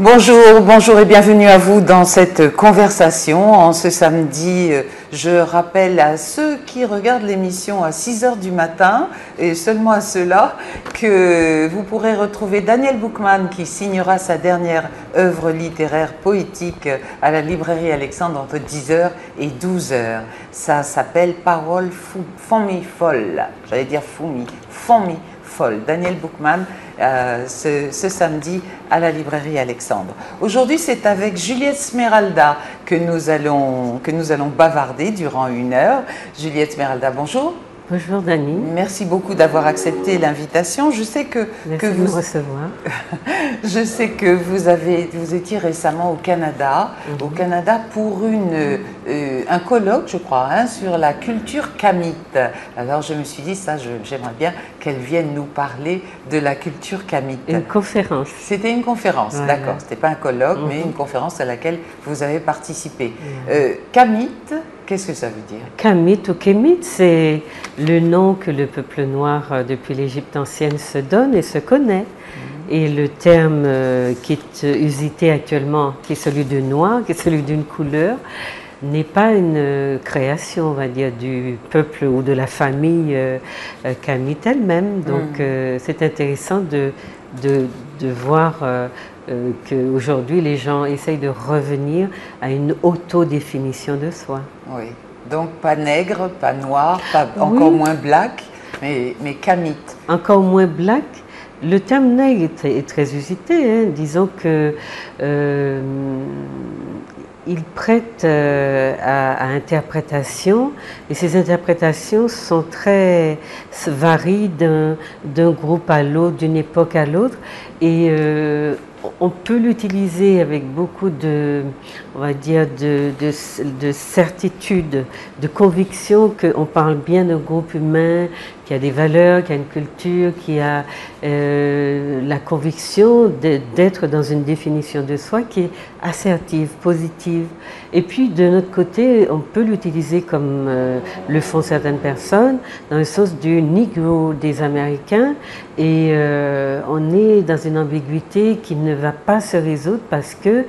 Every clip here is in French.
Bonjour, bonjour et bienvenue à vous dans cette conversation. En ce samedi, je rappelle à ceux qui regardent l'émission à 6 h du matin, et seulement à ceux-là, que vous pourrez retrouver Daniel Boukman qui signera sa dernière œuvre littéraire poétique à la librairie Alexandre entre 10 h et 12 h. Ça s'appelle Paroles Fomi Folle. J'allais dire Fomi Folle. Daniel Boukman, ce samedi à la librairie Alexandre. Aujourd'hui, c'est avec Juliette Smeralda que nous allons bavarder durant 1 heure. Juliette Smeralda, bonjour. Bonjour Dani. Merci beaucoup d'avoir accepté l'invitation. Je sais que de me recevoir. Je sais que vous étiez récemment au Canada, pour un colloque, je crois, sur la culture kamite. Alors je me suis dit j'aimerais bien qu'elle vienne nous parler de la culture kamite. Une conférence. C'était une conférence, voilà. D'accord. C'était pas un colloque, mais une conférence à laquelle vous avez participé. Kamite. Qu'est-ce que ça veut dire? Kamite ou Kémite, c'est le nom que le peuple noir depuis l'Égypte ancienne se donne et se connaît. Et le terme qui est usité actuellement, qui est celui de noir, qui est celui d'une couleur, n'est pas une création, on va dire, du peuple ou de la famille kamite elle-même. Donc c'est intéressant de voir qu'aujourd'hui les gens essayent de revenir à une autodéfinition de soi. Oui, donc pas nègre, pas noir, pas encore moins black, mais kamite. Encore moins black. Le terme nègre est très usité, hein. Disons que il prête à interprétation, et ces interprétations sont très varient d'un groupe à l'autre, d'une époque à l'autre, et on peut l'utiliser avec beaucoup on va dire, de certitude, de conviction qu'on parle bien d'un groupe humain qui a des valeurs, qui a une culture, qui a la conviction d'être dans une définition de soi qui est assertive, positive. Et puis de notre côté, on peut l'utiliser comme le font certaines personnes, dans le sens du Negro des Américains, et on est dans une ambiguïté qui ne va pas se résoudre parce que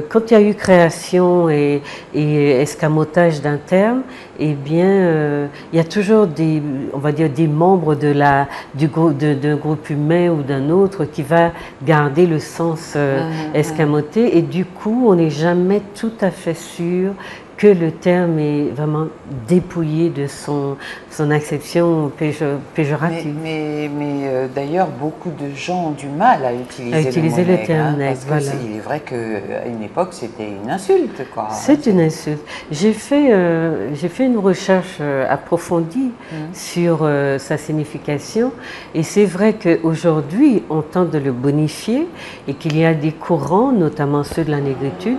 quand il y a eu création et escamotage d'un terme, eh bien, il y a toujours on va dire, des membres d'un groupe humain ou d'un autre qui va garder le sens escamoté, et du coup, on n'est jamais tout à fait sûr que le terme est vraiment dépouillé de son acception péjorative. Mais d'ailleurs, beaucoup de gens ont du mal à utiliser le terme nègre. Parce que il est vrai qu'à une époque, c'était une insulte, quoi. C'est une insulte. J'ai fait une recherche approfondie sur sa signification, et c'est vrai qu'aujourd'hui, on tente de le bonifier, et qu'il y a des courants, notamment ceux de la négritude,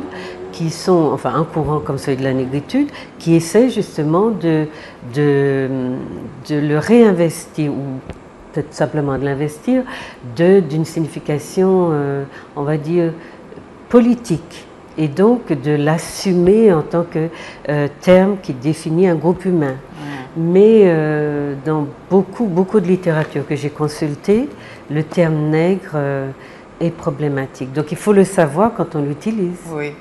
qui sont, enfin un courant comme celui de la négritude, qui essaie justement de le réinvestir, ou peut-être simplement de l'investir, d'une signification, on va dire, politique, et donc de l'assumer en tant que terme qui définit un groupe humain. Mais dans beaucoup de littérature que j'ai consultée, le terme nègre est problématique. Donc il faut le savoir quand on l'utilise. Oui.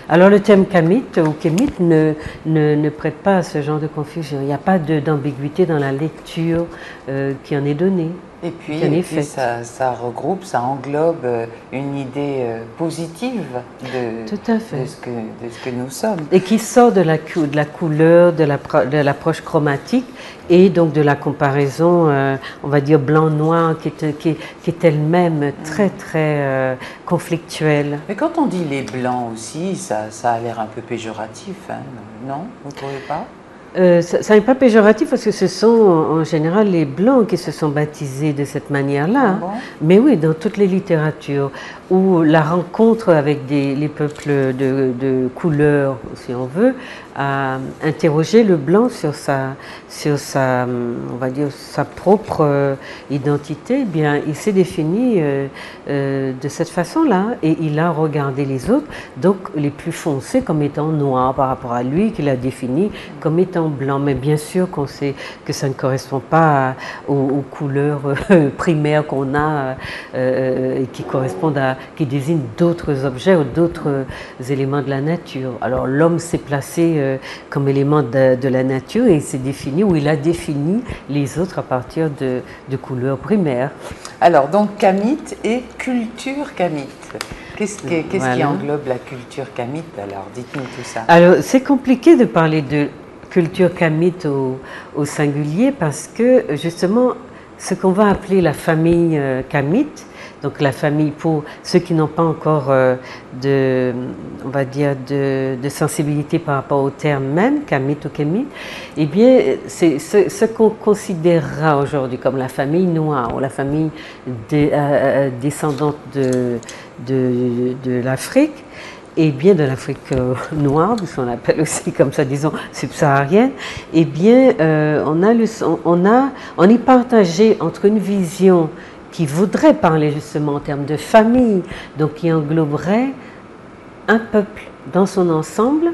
Alors le terme kamite ou kémite ne prête pas à ce genre de confusion. Il n'y a pas d'ambiguïté dans la lecture qui en est donnée. Et puis ça regroupe, ça englobe une idée positive de ce que nous sommes. Et qui sort de la couleur, de l'approche chromatique, et donc de la comparaison, on va dire blanc-noir, qui est elle-même très conflictuelle. Mais quand on dit les blancs aussi, ça a l'air un peu péjoratif, hein, non? Vous ne trouvez pas? Ça n'est pas péjoratif parce que ce sont en général les Blancs qui se sont baptisés de cette manière-là. Mais oui, dans toutes les littératures, où la rencontre avec les peuples de couleur, si on veut, a interrogé le Blanc sur on va dire, sa propre identité, eh bien, il s'est défini de cette façon-là, et il a regardé les autres, donc les plus foncés, comme étant noirs par rapport à lui, qu'il a défini comme étant en blanc, mais bien sûr qu'on sait que ça ne correspond pas aux couleurs primaires qu'on a et qui correspondent qui désignent d'autres objets ou d'autres éléments de la nature. Alors l'homme s'est placé comme élément de la nature et il s'est défini, ou il a défini les autres à partir de couleurs primaires. Alors donc kamite et culture kamite. Qu'est-ce qui englobe la culture kamite? Alors, dites-nous tout ça. Alors, c'est compliqué de parler de culture kamite au singulier parce que, justement, ce qu'on va appeler la famille kamite, donc la famille pour ceux qui n'ont pas encore on va dire, de sensibilité par rapport au terme même, kamite ou kémite, eh bien, c'est ce qu'on considérera aujourd'hui comme la famille noire ou la famille descendante de l'Afrique, et bien de l'Afrique noire, puisqu'on l'appelle aussi comme ça, disons, subsaharienne, eh bien, on est partagé entre une vision qui voudrait parler justement en termes de famille, donc qui engloberait un peuple dans son ensemble,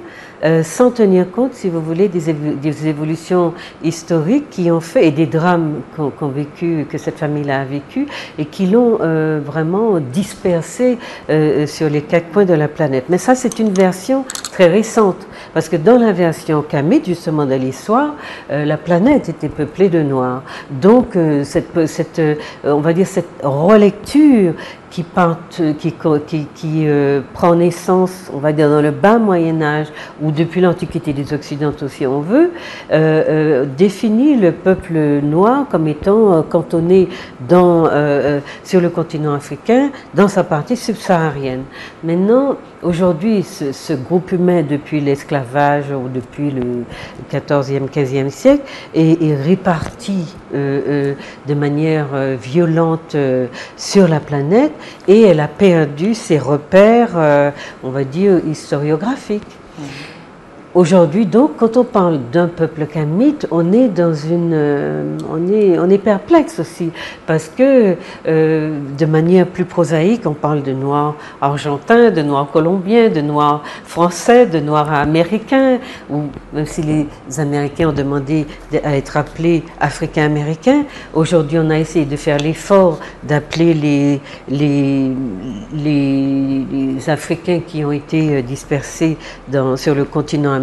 sans tenir compte, si vous voulez, des évolutions historiques qui ont fait, et des drames qu'ont vécu, que cette famille-là a vécu, et qui l'ont vraiment dispersé sur les 4 coins de la planète. Mais ça, c'est une version très récente, parce que dans la version kamite, justement, de l'histoire, la planète était peuplée de noirs. Donc, on va dire, cette relecture qui prend naissance, on va dire, dans le bas Moyen-Âge, ou depuis l'Antiquité des Occidentaux, si on veut, définit le peuple noir comme étant cantonné sur le continent africain, dans sa partie subsaharienne. Maintenant, aujourd'hui, ce groupe humain, depuis l'esclavage ou depuis le 14e, 15e siècle, est réparti de manière violente sur la planète, et elle a perdu ses repères, on va dire, historiographiques. Aujourd'hui, donc, quand on parle d'un peuple kamite, on est dans on est perplexe aussi, parce que de manière plus prosaïque, on parle de noirs argentins, de noirs colombiens, de noirs français, de noirs américains, ou même si les Américains ont demandé à être appelés Africains-Américains, aujourd'hui on a essayé de faire l'effort d'appeler les Africains qui ont été dispersés sur le continent américain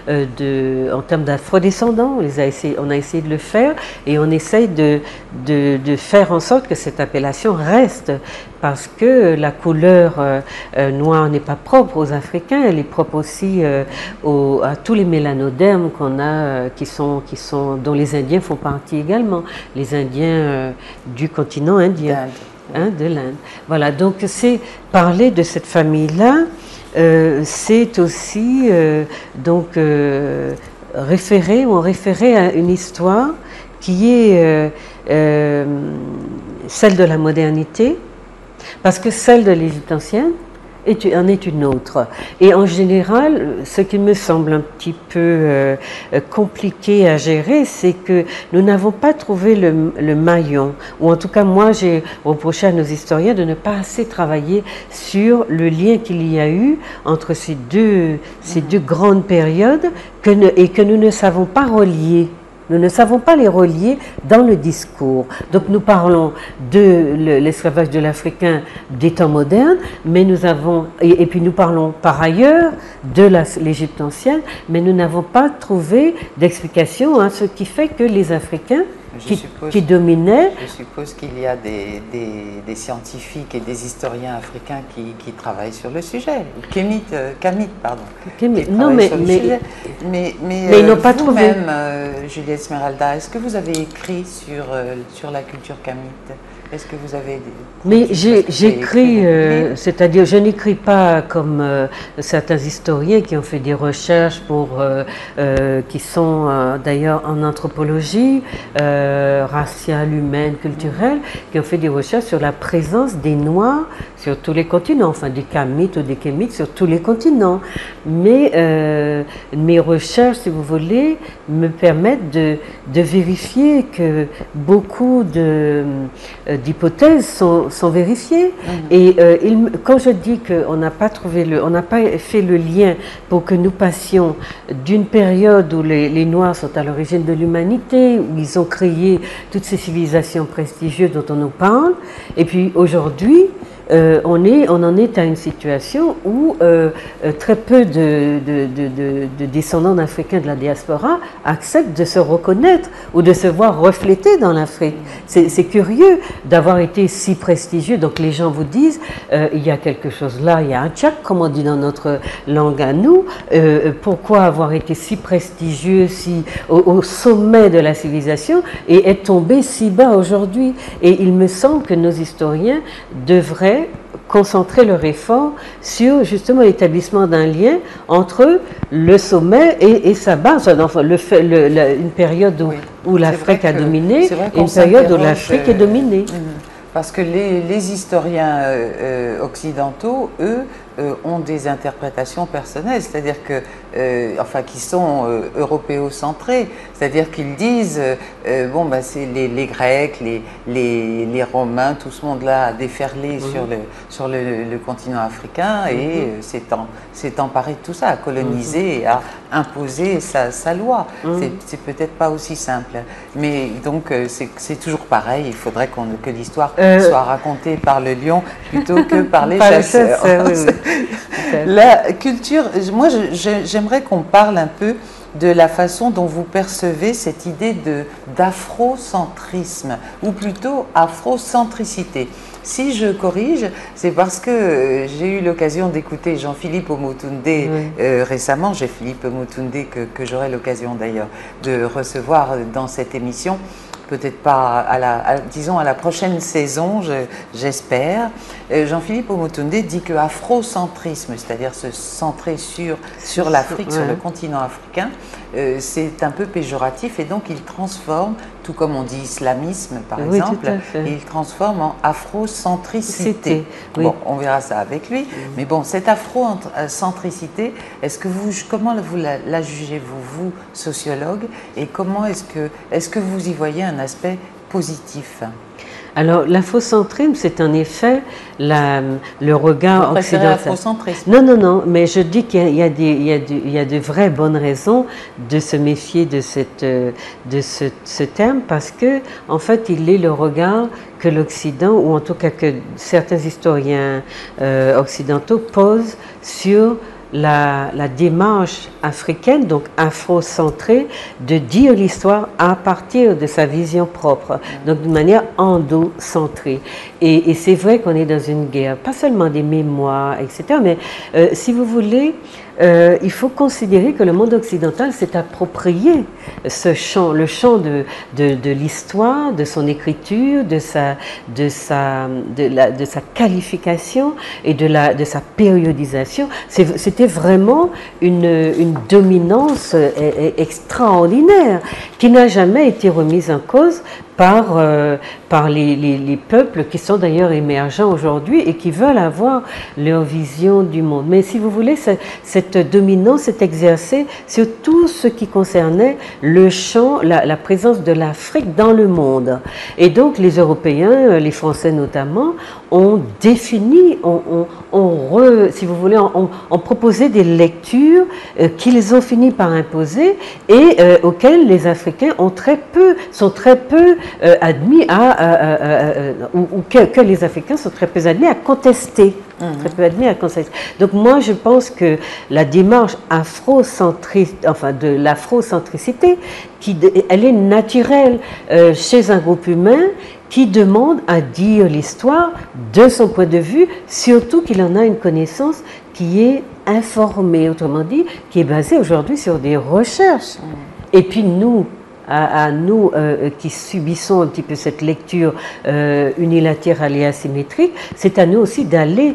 en termes d'afrodescendants. On a essayé de le faire, et on essaye de faire en sorte que cette appellation reste, parce que la couleur noire n'est pas propre aux Africains, elle est propre aussi à tous les mélanodermes qu'on a, dont les Indiens font partie également, les Indiens du continent indien, de l'Inde. Voilà, donc c'est parler de cette famille-là. C'est aussi référer à une histoire qui est celle de la modernité, parce que celle de l'Égypte ancienne en est une autre. Et en général, ce qui me semble un petit peu compliqué à gérer, c'est que nous n'avons pas trouvé le maillon, ou en tout cas moi j'ai reproché à nos historiens de ne pas assez travailler sur le lien qu'il y a eu entre ces deux grandes périodes et que nous ne savons pas relier. Nous ne savons pas les relier dans le discours. Donc nous parlons de l'esclavage de l'Africain des temps modernes, mais et puis nous parlons par ailleurs de l'Égypte ancienne, mais nous n'avons pas trouvé d'explication à ce qui fait que les Africains qui dominaient. Je suppose qu'il y a des scientifiques et des historiens africains qui travaillent sur le sujet. Kamite, pardon. Non, mais ils n'ont pas trouvé. Vous-même, Julia Esmeralda, est-ce que vous avez écrit sur la culture kamite? Est-ce que vous avez... Mais j'écris, c'est-à-dire je n'écris pas comme certains historiens qui ont fait des recherches qui sont d'ailleurs en anthropologie, raciales, humaines, culturelles, qui ont fait des recherches sur la présence des Noirs sur tous les continents, enfin des Kamites ou des Kémites sur tous les continents. Mais mes recherches, si vous voulez, me permettent de vérifier que beaucoup d'hypothèses sont vérifiées. Et quand je dis qu'on n'a pas fait le lien pour que nous passions d'une période où les Noirs sont à l'origine de l'humanité, où ils ont créé toutes ces civilisations prestigieuses dont on nous parle, et puis aujourd'hui, on en est à une situation où très peu de descendants d'Africains de la diaspora acceptent de se reconnaître ou de se voir reflétés dans l'Afrique. C'est curieux d'avoir été si prestigieux. Donc les gens vous disent, il y a quelque chose là, il y a un tchak, comme on dit dans notre langue à nous. Pourquoi avoir été si prestigieux, si au sommet de la civilisation et être tombé si bas aujourd'hui? Et il me semble que nos historiens devraient concentrer leur effort sur justement l'établissement d'un lien entre le sommet et sa base, enfin, une période où l'Afrique a dominé et une période où l'Afrique est dominée. Parce que les historiens occidentaux, eux, ont des interprétations personnelles, c'est-à-dire que, enfin, qui sont européocentrés, c'est-à-dire qu'ils disent, bon, ben, c'est les Grecs, les Romains, tout ce monde-là a déferlé sur le continent africain et s'est emparé de tout ça, a colonisé et a imposé sa loi. C'est peut-être pas aussi simple, mais donc c'est toujours pareil, il faudrait que l'histoire soit racontée par le lion plutôt que par les chasseurs. La culture, moi j'aimerais qu'on parle un peu de la façon dont vous percevez cette idée d'afrocentrisme, ou plutôt afrocentricité. Si je corrige, c'est parce que j'ai eu l'occasion d'écouter Jean-Philippe Omotunde récemment, Jean-Philippe Omotunde que j'aurai l'occasion d'ailleurs de recevoir dans cette émission. Peut-être pas disons à la prochaine saison, j'espère. Jean-Philippe Omotunde dit que afrocentrisme, c'est-à-dire se centrer sur l'Afrique, sur le continent africain, c'est un peu péjoratif et donc il transforme, tout comme on dit islamisme par exemple, il transforme en afrocentricité. Bon, on verra ça avec lui. Mais bon, cette afrocentricité, comment vous la jugez-vous, vous, sociologue, et comment est-ce que vous y voyez un aspect positif? Alors, l'afrocentrisme, c'est en effet le regard occidental. Non, mais je dis qu'il y a de vraies bonnes raisons de se méfier de ce terme parce que, en fait, il est le regard que l'Occident, ou en tout cas que certains historiens occidentaux posent sur la démarche africaine, donc afrocentrée, de dire l'histoire à partir de sa vision propre, donc d'une manière endocentrée. Et c'est vrai qu'on est dans une guerre, pas seulement des mémoires, etc., mais si vous voulez, il faut considérer que le monde occidental s'est approprié ce champ, le champ de l'histoire, de son écriture, de sa qualification et de sa périodisation. C'était vraiment une dominance extraordinaire qui n'a jamais été remise en cause par les peuples qui sont d'ailleurs émergents aujourd'hui et qui veulent avoir leur vision du monde. Mais si vous voulez, cette dominance s'est exercée sur tout ce qui concernait le champ, la présence de l'Afrique dans le monde. Et donc les Européens, les Français notamment, ont défini, si vous voulez, ont proposé des lectures qu'ils ont fini par imposer et auxquelles les Africains sont très peu admis que les Africains sont très peu admis à contester. Très peu admis à contester. Donc moi je pense que la démarche afrocentriste, enfin de l'afrocentricité, elle est naturelle chez un groupe humain qui demande à dire l'histoire de son point de vue, surtout qu'il en a une connaissance qui est informée, autrement dit, qui est basée aujourd'hui sur des recherches. Et puis nous, qui subissons un petit peu cette lecture unilatérale et asymétrique, c'est à nous aussi d'aller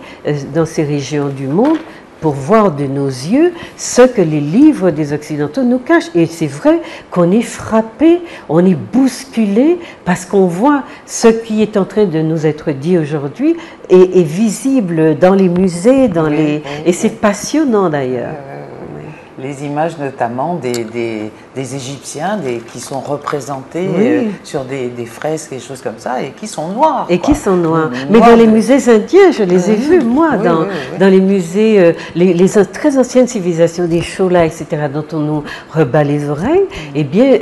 dans ces régions du monde pour voir de nos yeux ce que les livres des Occidentaux nous cachent. Et c'est vrai qu'on est frappé, on est bousculé, parce qu'on voit ce qui est en train de nous être dit aujourd'hui est visible dans les musées, et c'est passionnant d'ailleurs. Les images notamment des Égyptiens qui sont représentés sur des fresques et des choses comme ça et qui sont noirs. Et qui sont noirs. Mais dans les musées indiens, je les ai vus, moi, dans les musées, les très anciennes civilisations, des Cholas, etc., dont on nous rebat les oreilles. Eh bien,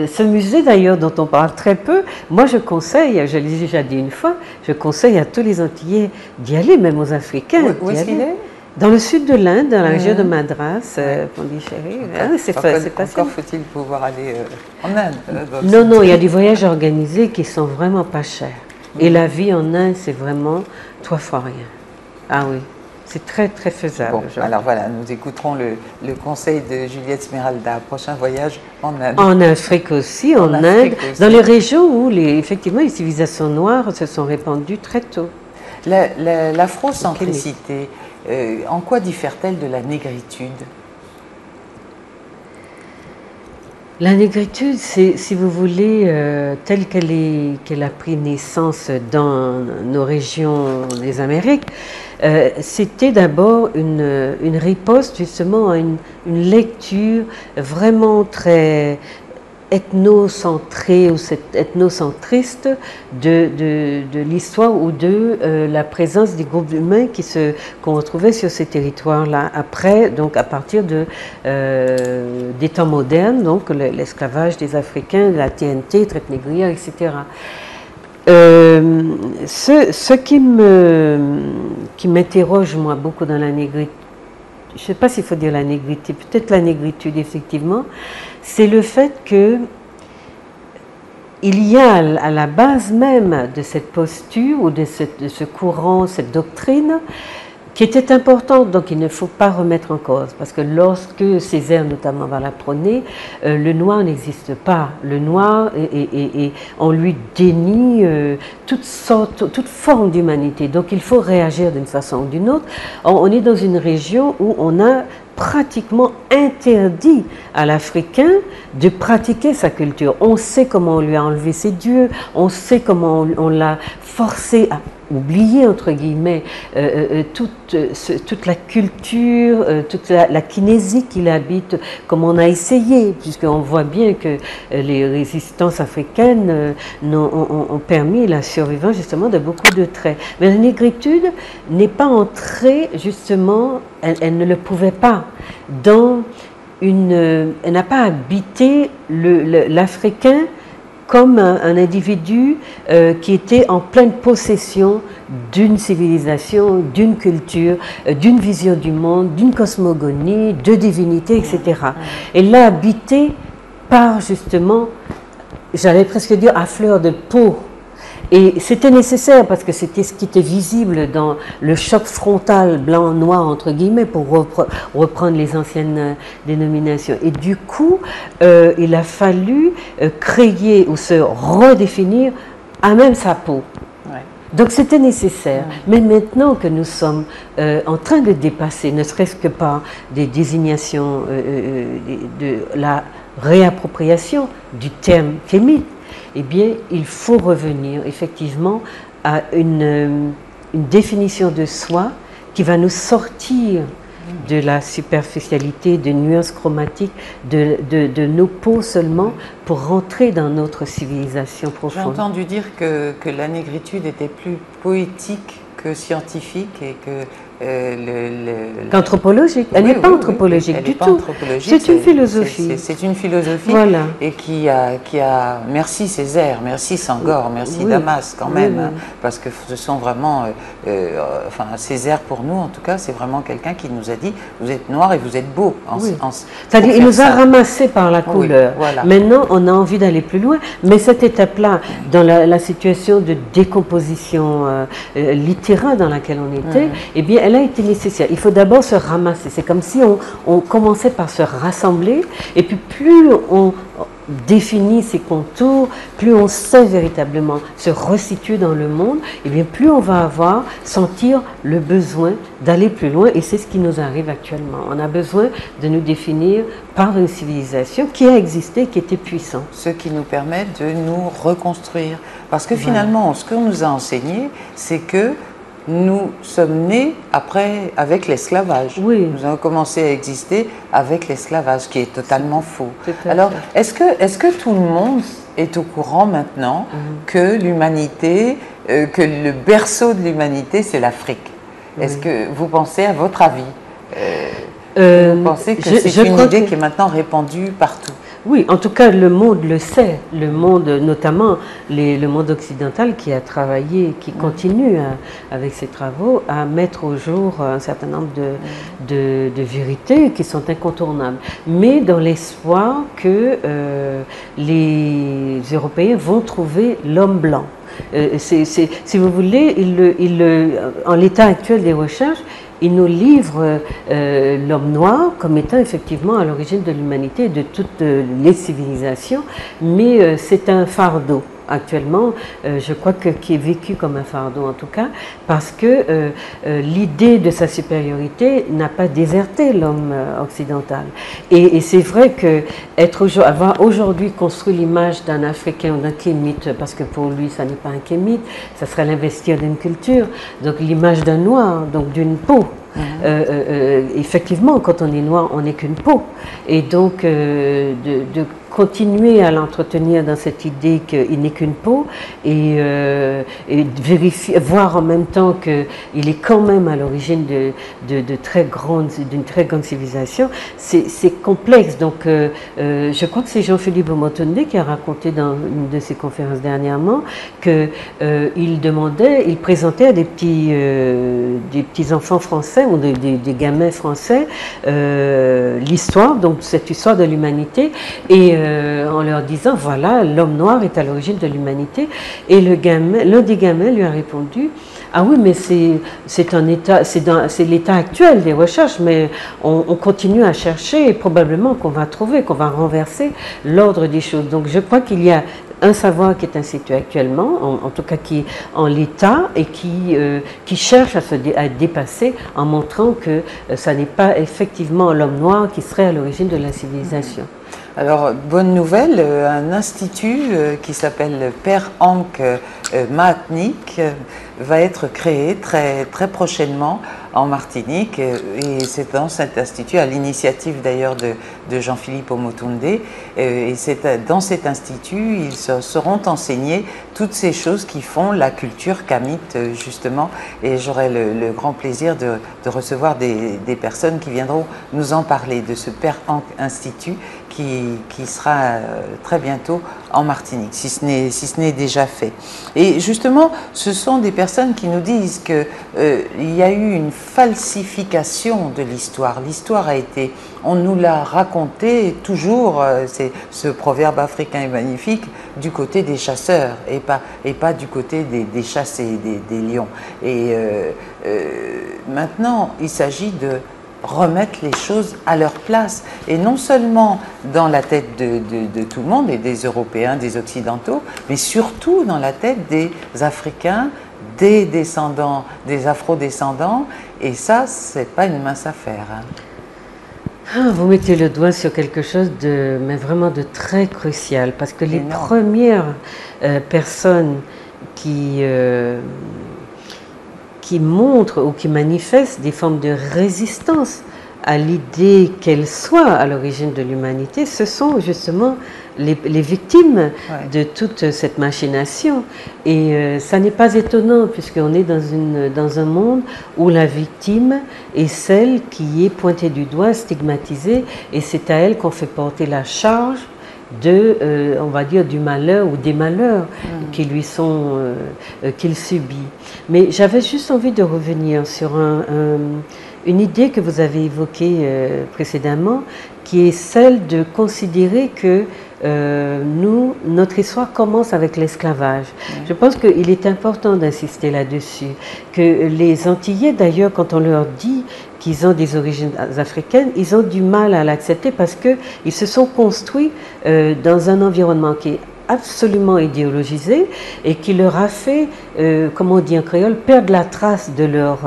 ce musée d'ailleurs, dont on parle très peu, moi je conseille, je l'ai déjà dit une fois, je conseille à tous les Antillais d'y aller, même aux Africains. Où est-ce qu'il est ? Dans le sud de l'Inde, dans la région de Madras, Pondichéry. C'est facile. Encore faut-il pouvoir aller en Inde. Non, il y a des voyages organisés qui sont vraiment pas chers. Et la vie en Inde, c'est vraiment 3 fois rien. Ah oui, c'est très, très faisable. Bon, alors voilà, nous écouterons le conseil de Juliette Smeralda. Prochain voyage en Inde. En Afrique aussi, en Inde, dans les régions où effectivement les civilisations noires se sont répandues très tôt. L'afrocentricité, en quoi diffère-t-elle de la négritude? La négritude, c'est, si vous voulez, telle qu'elle a pris naissance dans nos régions des Amériques, c'était d'abord une riposte justement à une lecture vraiment très ethnocentrée ou ethnocentriste de l'histoire ou de la présence des groupes humains qu'on retrouvait sur ces territoires-là. Après, donc à partir des temps modernes, donc l'esclavage des Africains, la TNT, traite négrière, etc. Ce qui m'interroge moi beaucoup dans la négritude, je ne sais pas s'il faut dire la négritude, peut-être la négritude effectivement, c'est le fait que il y a à la base même de cette posture ou de ce courant, cette doctrine, qui était importante, donc il ne faut pas remettre en cause, parce que lorsque Césaire notamment va la prôner, le noir n'existe pas. Le noir, on lui dénie toute forme d'humanité, donc il faut réagir d'une façon ou d'une autre. On est dans une région où on a pratiquement interdit à l'Africain de pratiquer sa culture. On sait comment on lui a enlevé ses dieux, on sait comment on l'a forcé à oublier, entre guillemets, toute la culture, toute la kinésie qu'il habite, comme on a essayé, puisqu'on voit bien que les résistances africaines ont permis la survivance justement de beaucoup de traits. Mais la négritude n'est pas entrée justement, elle ne le pouvait pas, elle n'a pas habité l'Africain comme un individu qui était en pleine possession d'une civilisation, d'une culture, d'une vision du monde, d'une cosmogonie, de divinité, etc. Elle l'a habité par justement, j'allais presque dire à fleur de peau. Et c'était nécessaire parce que c'était ce qui était visible dans le choc frontal blanc-noir, entre guillemets, pour reprendre les anciennes dénominations. Et du coup, il a fallu créer ou se redéfinir à même sa peau. Donc c'était nécessaire. Mais maintenant que nous sommes en train de dépasser, ne serait-ce que par des désignations de la réappropriation du terme kémite, eh bien, il faut revenir effectivement à une définition de soi qui va nous sortir de la superficialité, de nuances chromatiques, de nos peaux seulement, pour rentrer dans notre civilisation profonde. J'ai entendu dire que la négritude était plus poétique que scientifique et que qu'anthropologique. Elle n'est pas anthropologique du tout. C'est une philosophie. C'est une philosophie. Voilà. Et qui a merci Césaire, merci Senghor, merci Damas quand même, hein, parce que ce sont vraiment, enfin Césaire pour nous en tout cas, c'est vraiment quelqu'un qui nous a dit vous êtes noir et vous êtes beau. C'est-à-dire il nous a ramassés par la couleur. Voilà. Maintenant on a envie d'aller plus loin, mais cette étape-là, dans la situation de décomposition littéraire dans laquelle on était, eh bien elle a été nécessaire. Il faut d'abord se ramasser. C'est comme si on commençait par se rassembler, et puis plus on définit ses contours, plus on sait véritablement se resituer dans le monde, et bien plus on va sentir le besoin d'aller plus loin, et c'est ce qui nous arrive actuellement. On a besoin de nous définir par une civilisation qui a existé, qui était puissante. Ce qui nous permet de nous reconstruire. Parce que finalement, ce qu'on nous a enseigné, c'est que nous sommes nés avec l'esclavage. Oui. Nous avons commencé à exister avec l'esclavage, ce qui est totalement faux. Alors, est-ce que tout le monde est au courant maintenant que l'humanité, que le berceau de l'humanité, c'est l'Afrique? Est-ce que vous pensez, à votre avis, vous pensez que c'est une idée qui est maintenant répandue partout? Oui, en tout cas, le monde le sait. Le monde, notamment le monde occidental qui a travaillé, qui continue avec ses travaux à mettre au jour un certain nombre de vérités qui sont incontournables. Mais dans l'espoir que les Européens vont trouver l'homme blanc. Si vous voulez, en l'état actuel des recherches, il nous livre l'homme noir comme étant effectivement à l'origine de l'humanité et de toutes les civilisations, mais c'est un fardeau. Actuellement, je crois qui est vécu comme un fardeau en tout cas, parce que l'idée de sa supériorité n'a pas déserté l'homme occidental. Et c'est vrai que avoir aujourd'hui construit l'image d'un Africain ou d'un Kémite, parce que pour lui, ça n'est pas un Kémite, ça serait l'investir d'une culture, donc l'image d'un noir, donc d'une peau. Effectivement, quand on est noir, on n'est qu'une peau. Et donc, de continuer à l'entretenir dans cette idée qu'il n'est qu'une peau et vérifier, voir en même temps qu'il est quand même à l'origine d'une très grande civilisation, c'est complexe. Donc, je crois que c'est Jean-Philippe Omotonde qui a raconté dans une de ses conférences dernièrement qu'il il présentait à des petits enfants français ou des gamins français l'histoire, donc cette histoire de l'humanité, et en leur disant voilà, l'homme noir est à l'origine de l'humanité, et l'un des gamins lui a répondu ah oui, mais c'est l'état actuel des recherches, mais on continue à chercher et probablement qu'on va trouver, qu'on va renverser l'ordre des choses. Donc je crois qu'il y a un savoir qui est institué actuellement, en tout cas qui est en l'état et qui cherche à dépasser en montrant que ça n'est pas effectivement l'homme noir qui serait à l'origine de la civilisation. Alors, bonne nouvelle, un institut qui s'appelle Père Hank Mahatnik va être créé très, très prochainement en Martinique, et c'est dans cet institut, à l'initiative d'ailleurs de Jean-Philippe Omotonde, et c'est dans cet institut, ils seront enseignés toutes ces choses qui font la culture kamite justement, et j'aurai le grand plaisir de recevoir des personnes qui viendront nous en parler de ce Père Hank Institut qui sera très bientôt en Martinique, si ce n'est déjà fait. Et justement, ce sont des personnes qui nous disent qu'il y a eu une falsification de l'histoire. L'histoire a été, on nous l'a raconté toujours, ce proverbe africain est magnifique, du côté des chasseurs et pas du côté des chassés, des lions. Et maintenant, il s'agit de remettre les choses à leur place, et non seulement dans la tête de tout le monde et des Européens, des Occidentaux, mais surtout dans la tête des Africains, des descendants, des Afro-descendants, et ça, c'est pas une mince affaire. Ah, vous mettez le doigt sur quelque chose mais vraiment de très crucial, parce que les premières personnes qui montrent ou qui manifestent des formes de résistance à l'idée qu'elle soit à l'origine de l'humanité, ce sont justement les victimes de toute cette machination. Et ça n'est pas étonnant, puisqu'on est dans un monde où la victime est celle qui est pointée du doigt, stigmatisée, et c'est à elle qu'on fait porter la charge on va dire, du malheur ou des malheurs qui lui sont, qu'il subit. Mais j'avais juste envie de revenir sur une idée que vous avez évoquée précédemment, qui est celle de considérer que notre histoire commence avec l'esclavage. Je pense qu'il est important d'insister là-dessus, que les Antillais d'ailleurs, quand on leur dit qu'ils ont des origines africaines, ils ont du mal à l'accepter parce qu'ils se sont construits dans un environnement qui est absolument idéologisé et qui leur a fait, comme on dit en créole, perdre la trace de leur,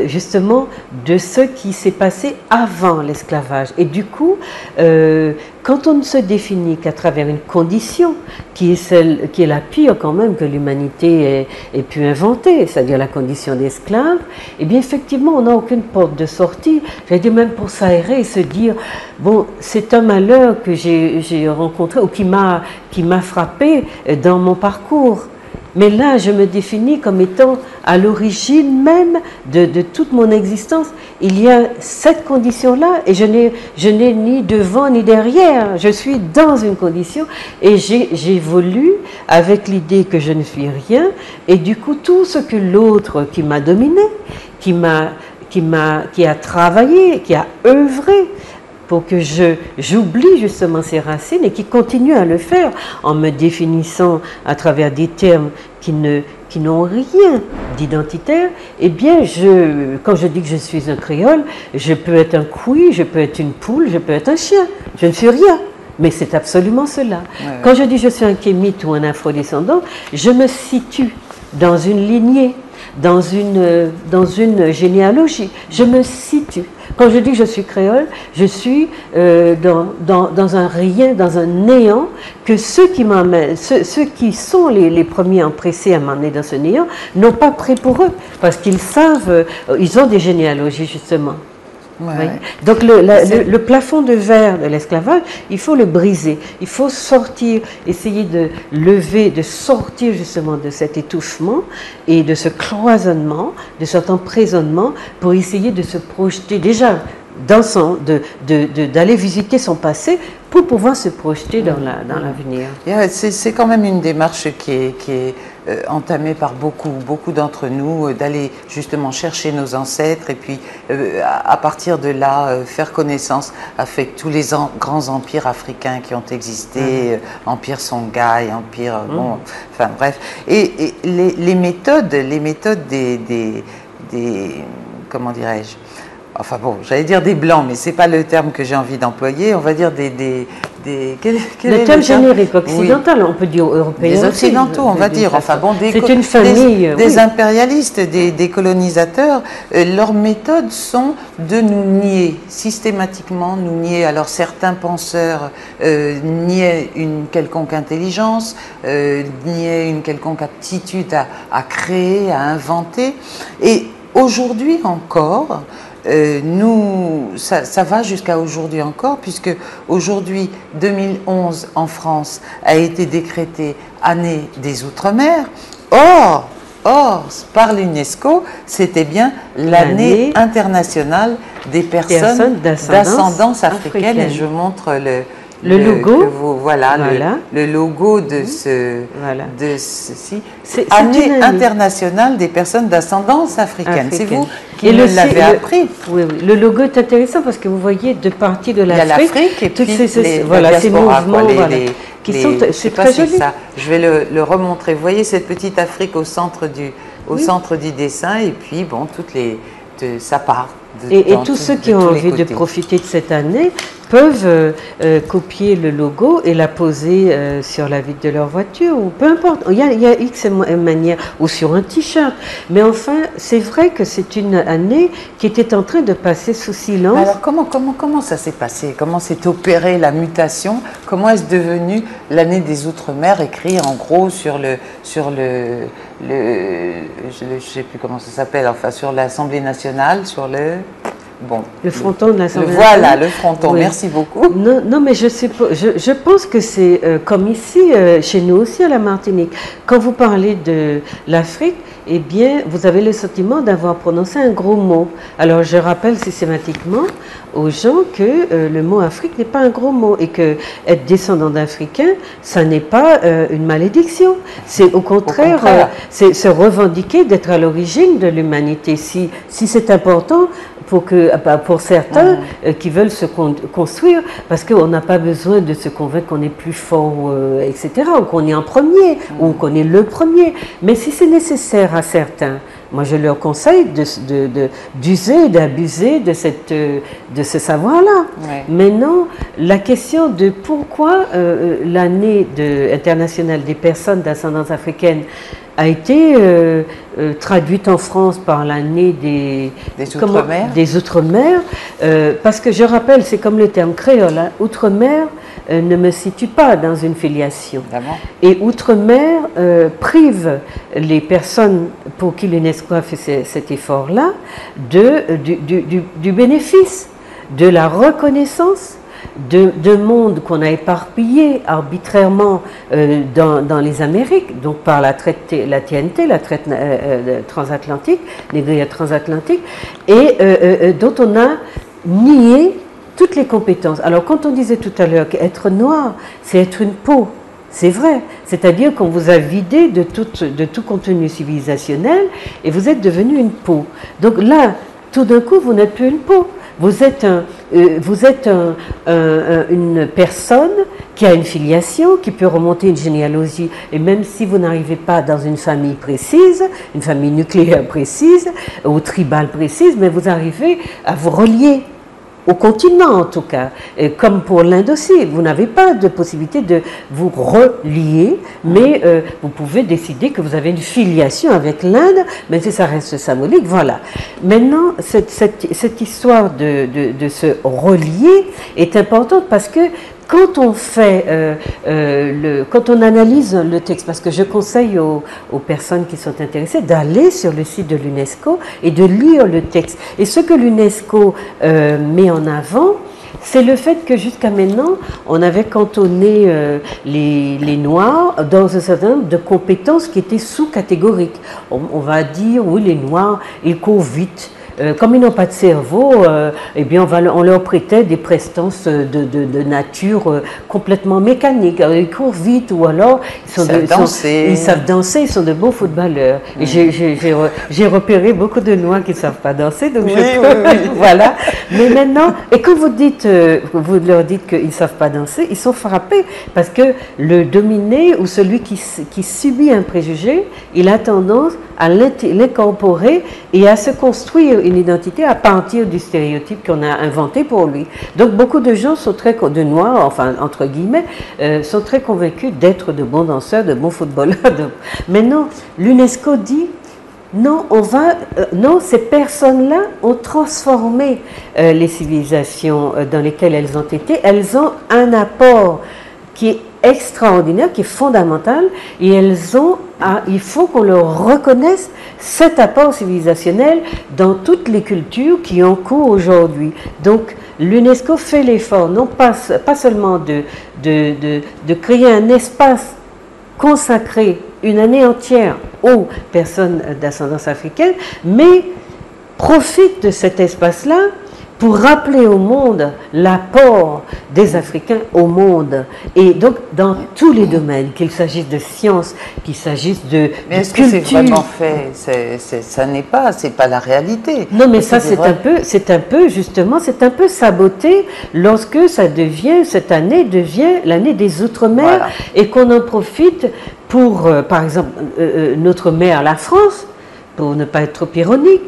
justement, de ce qui s'est passé avant l'esclavage. Et du coup, quand on ne se définit qu'à travers une condition qui est celle qui est la pire quand même que l'humanité ait pu inventer, c'est-à-dire la condition d'esclave, eh bien effectivement on n'a aucune porte de sortie. J'allais dire même pour s'aérer et se dire bon, c'est un malheur que j'ai rencontré ou qui m'a frappé dans mon parcours. Mais là, je me définis comme étant à l'origine même de toute mon existence. Il y a cette condition-là et je n'ai ni devant ni derrière. Je suis dans une condition et j'évolue avec l'idée que je ne suis rien. Et du coup, tout ce que l'autre qui m'a dominé, qui a travaillé, qui a œuvré, pour que j'oublie justement ces racines et qui continue à le faire en me définissant à travers des termes qui n'ont rien d'identitaire, eh bien, quand je dis que je suis un créole, je peux être un koui, je peux être une poule, je peux être un chien. Je ne suis rien. Mais c'est absolument cela. Ouais. Quand je dis je suis un kémite ou un afrodescendant, je me situe dans une lignée, dans une généalogie. Je me situe. Quand je dis que je suis créole, je suis dans un rien, dans un néant, que ceux qui sont les premiers empressés à m'emmener dans ce néant n'ont pas pris pour eux, parce qu'ils savent, ils ont des généalogies justement. Ouais. Oui. Donc le plafond de verre de l'esclavage, il faut le briser, il faut sortir, essayer de lever, de sortir justement de cet étouffement et de ce cloisonnement, de cet emprisonnement pour essayer de se projeter déjà d'aller visiter son passé pour pouvoir se projeter dans l'avenir. C'est quand même une démarche qui est entamée par beaucoup d'entre nous, d'aller justement chercher nos ancêtres et puis à partir de là faire connaissance avec tous les grands empires africains qui ont existé, empire Songhai, empire, bon, enfin bref, et les méthodes des comment dirais-je, enfin bon, j'allais dire des blancs, mais c'est pas le terme que j'ai envie d'employer. On va dire le terme générique occidental, oui. On peut dire européen. Des occidentaux, on va dire. Enfin bon, c'est une famille. Des impérialistes, des colonisateurs. Leurs méthodes sont de nous nier systématiquement, nous nier. Alors certains penseurs niaient une quelconque intelligence, niaient une quelconque aptitude à créer, à inventer. Et aujourd'hui encore. Ça va jusqu'à aujourd'hui encore, puisque aujourd'hui, 2011 en France, a été décrétée année des Outre-mer. Or, par l'UNESCO, c'était bien l'année internationale des personnes d'ascendance africaine. Et je montre le logo, le logo de ceci. Année internationale des personnes d'ascendance africaine. C'est vous qui l'avez appris. Oui. Le logo est intéressant parce que vous voyez de partie de l'Afrique. Il y a l'Afrique et puis ces mouvements c'est très joli. Ça. Je vais le remontrer. Vous voyez cette petite Afrique au centre du dessin et puis bon, ça part. Et tous ceux qui ont envie de profiter de cette année peuvent copier le logo et la poser sur la vitre de leur voiture ou peu importe. Il y a X manières ou sur un t-shirt. Mais enfin, c'est vrai que c'est une année qui était en train de passer sous silence. Alors comment ça s'est passé? Comment s'est opérée la mutation? Comment est-ce devenu l'année des Outre-mer écrit en gros sur le je ne sais plus comment ça s'appelle, enfin sur l'Assemblée nationale, sur le... Bon, le fronton de l'Assemblée nationale. Voilà, le fronton, oui. Merci beaucoup. Non, mais je pense que c'est comme ici, chez nous aussi à la Martinique. Quand vous parlez de l'Afrique, eh bien, vous avez le sentiment d'avoir prononcé un gros mot. Alors, je rappelle systématiquement aux gens que le mot Afrique n'est pas un gros mot et que être descendant d'Africains, ça n'est pas une malédiction. C'est au contraire, c'est se revendiquer d'être à l'origine de l'humanité. Si c'est important pour certains qui veulent se construire, parce qu'on n'a pas besoin de se convaincre qu'on est plus fort, etc., ou qu'on est en premier, ou qu'on est le premier. Mais si c'est nécessaire à certains, moi je leur conseille d'user et d'abuser de ce savoir-là. Ouais. Maintenant, la question de pourquoi l'année internationale des personnes d'ascendance africaine a été traduite en France par l'année des Outre-mer, parce que je rappelle, c'est comme le terme créole, hein, Outre-mer ne me situe pas dans une filiation. Évidemment. Et Outre-mer prive les personnes pour qui l'UNESCO a fait cet effort-là du bénéfice, de la reconnaissance de mondes qu'on a éparpillés arbitrairement dans les Amériques, donc par la TNT, la traite transatlantique, les grilles transatlantiques, et dont on a nié toutes les compétences. Alors quand on disait tout à l'heure qu'être noir, c'est être une peau, c'est vrai, c'est-à-dire qu'on vous a vidé de tout contenu civilisationnel et vous êtes devenu une peau. Donc là, tout d'un coup, vous n'êtes plus une peau. Vous êtes une personne qui a une filiation, qui peut remonter une généalogie, et même si vous n'arrivez pas dans une famille précise, une famille nucléaire précise, ou tribale précise, mais vous arrivez à vous relier au continent en tout cas, et comme pour l'Inde aussi, vous n'avez pas de possibilité de vous relier, mais vous pouvez décider que vous avez une filiation avec l'Inde, même si ça reste symbolique, voilà. Maintenant, cette histoire de se relier est importante parce que quand on fait, quand on analyse le texte, parce que je conseille aux personnes qui sont intéressées d'aller sur le site de l'UNESCO et de lire le texte. Et ce que l'UNESCO met en avant, c'est le fait que jusqu'à maintenant, on avait cantonné les Noirs dans un certain nombre de compétences qui étaient sous-catégoriques. On va dire, oui, les Noirs, ils courent vite. Comme ils n'ont pas de cerveau, eh bien on leur prêtait des prestances de nature complètement mécanique. Alors, ils courent vite ou alors ils savent danser, ils sont de bons footballeurs. Et j'ai repéré beaucoup de Noirs qui ne savent pas danser, donc voilà. Mais maintenant, et quand vous leur dites qu'ils ne savent pas danser, ils sont frappés parce que le dominé ou celui qui subit un préjugé, il a tendance à l'incorporer et à se construire une identité à partir du stéréotype qu'on a inventé pour lui. Donc beaucoup de gens sont de Noirs, enfin entre guillemets, sont très convaincus d'être de bons danseurs, de bons footballeurs. Maintenant, l'UNESCO dit non, non, ces personnes-là ont transformé les civilisations dans lesquelles elles ont été. Elles ont un apport qui est extraordinaire, qui est fondamental, et il faut qu'on leur reconnaisse cet apport civilisationnel dans toutes les cultures qui ont cours aujourd'hui. Donc l'UNESCO fait l'effort, non pas seulement de créer un espace consacré une année entière aux personnes d'ascendance africaine, mais profite de cet espace-là pour rappeler au monde l'apport des Africains au monde. Et donc, dans tous les domaines, qu'il s'agisse de sciences, qu'il s'agisse de mais est-ce que c'est vraiment fait? Ça n'est pas, c'est pas la réalité. Non, mais ça, c'est un peu saboté lorsque ça devient, cette année devient l'année des Outre-mer, voilà. Et qu'on en profite pour, par exemple, notre mère, la France, pour ne pas être trop ironique,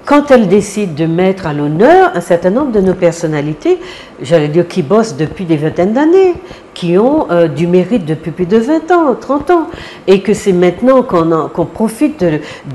quand elle décide de mettre à l'honneur un certain nombre de nos personnalités, j'allais dire qui bossent depuis des vingtaines d'années, qui ont du mérite depuis plus de 20 ans, 30 ans, et que c'est maintenant qu'on profite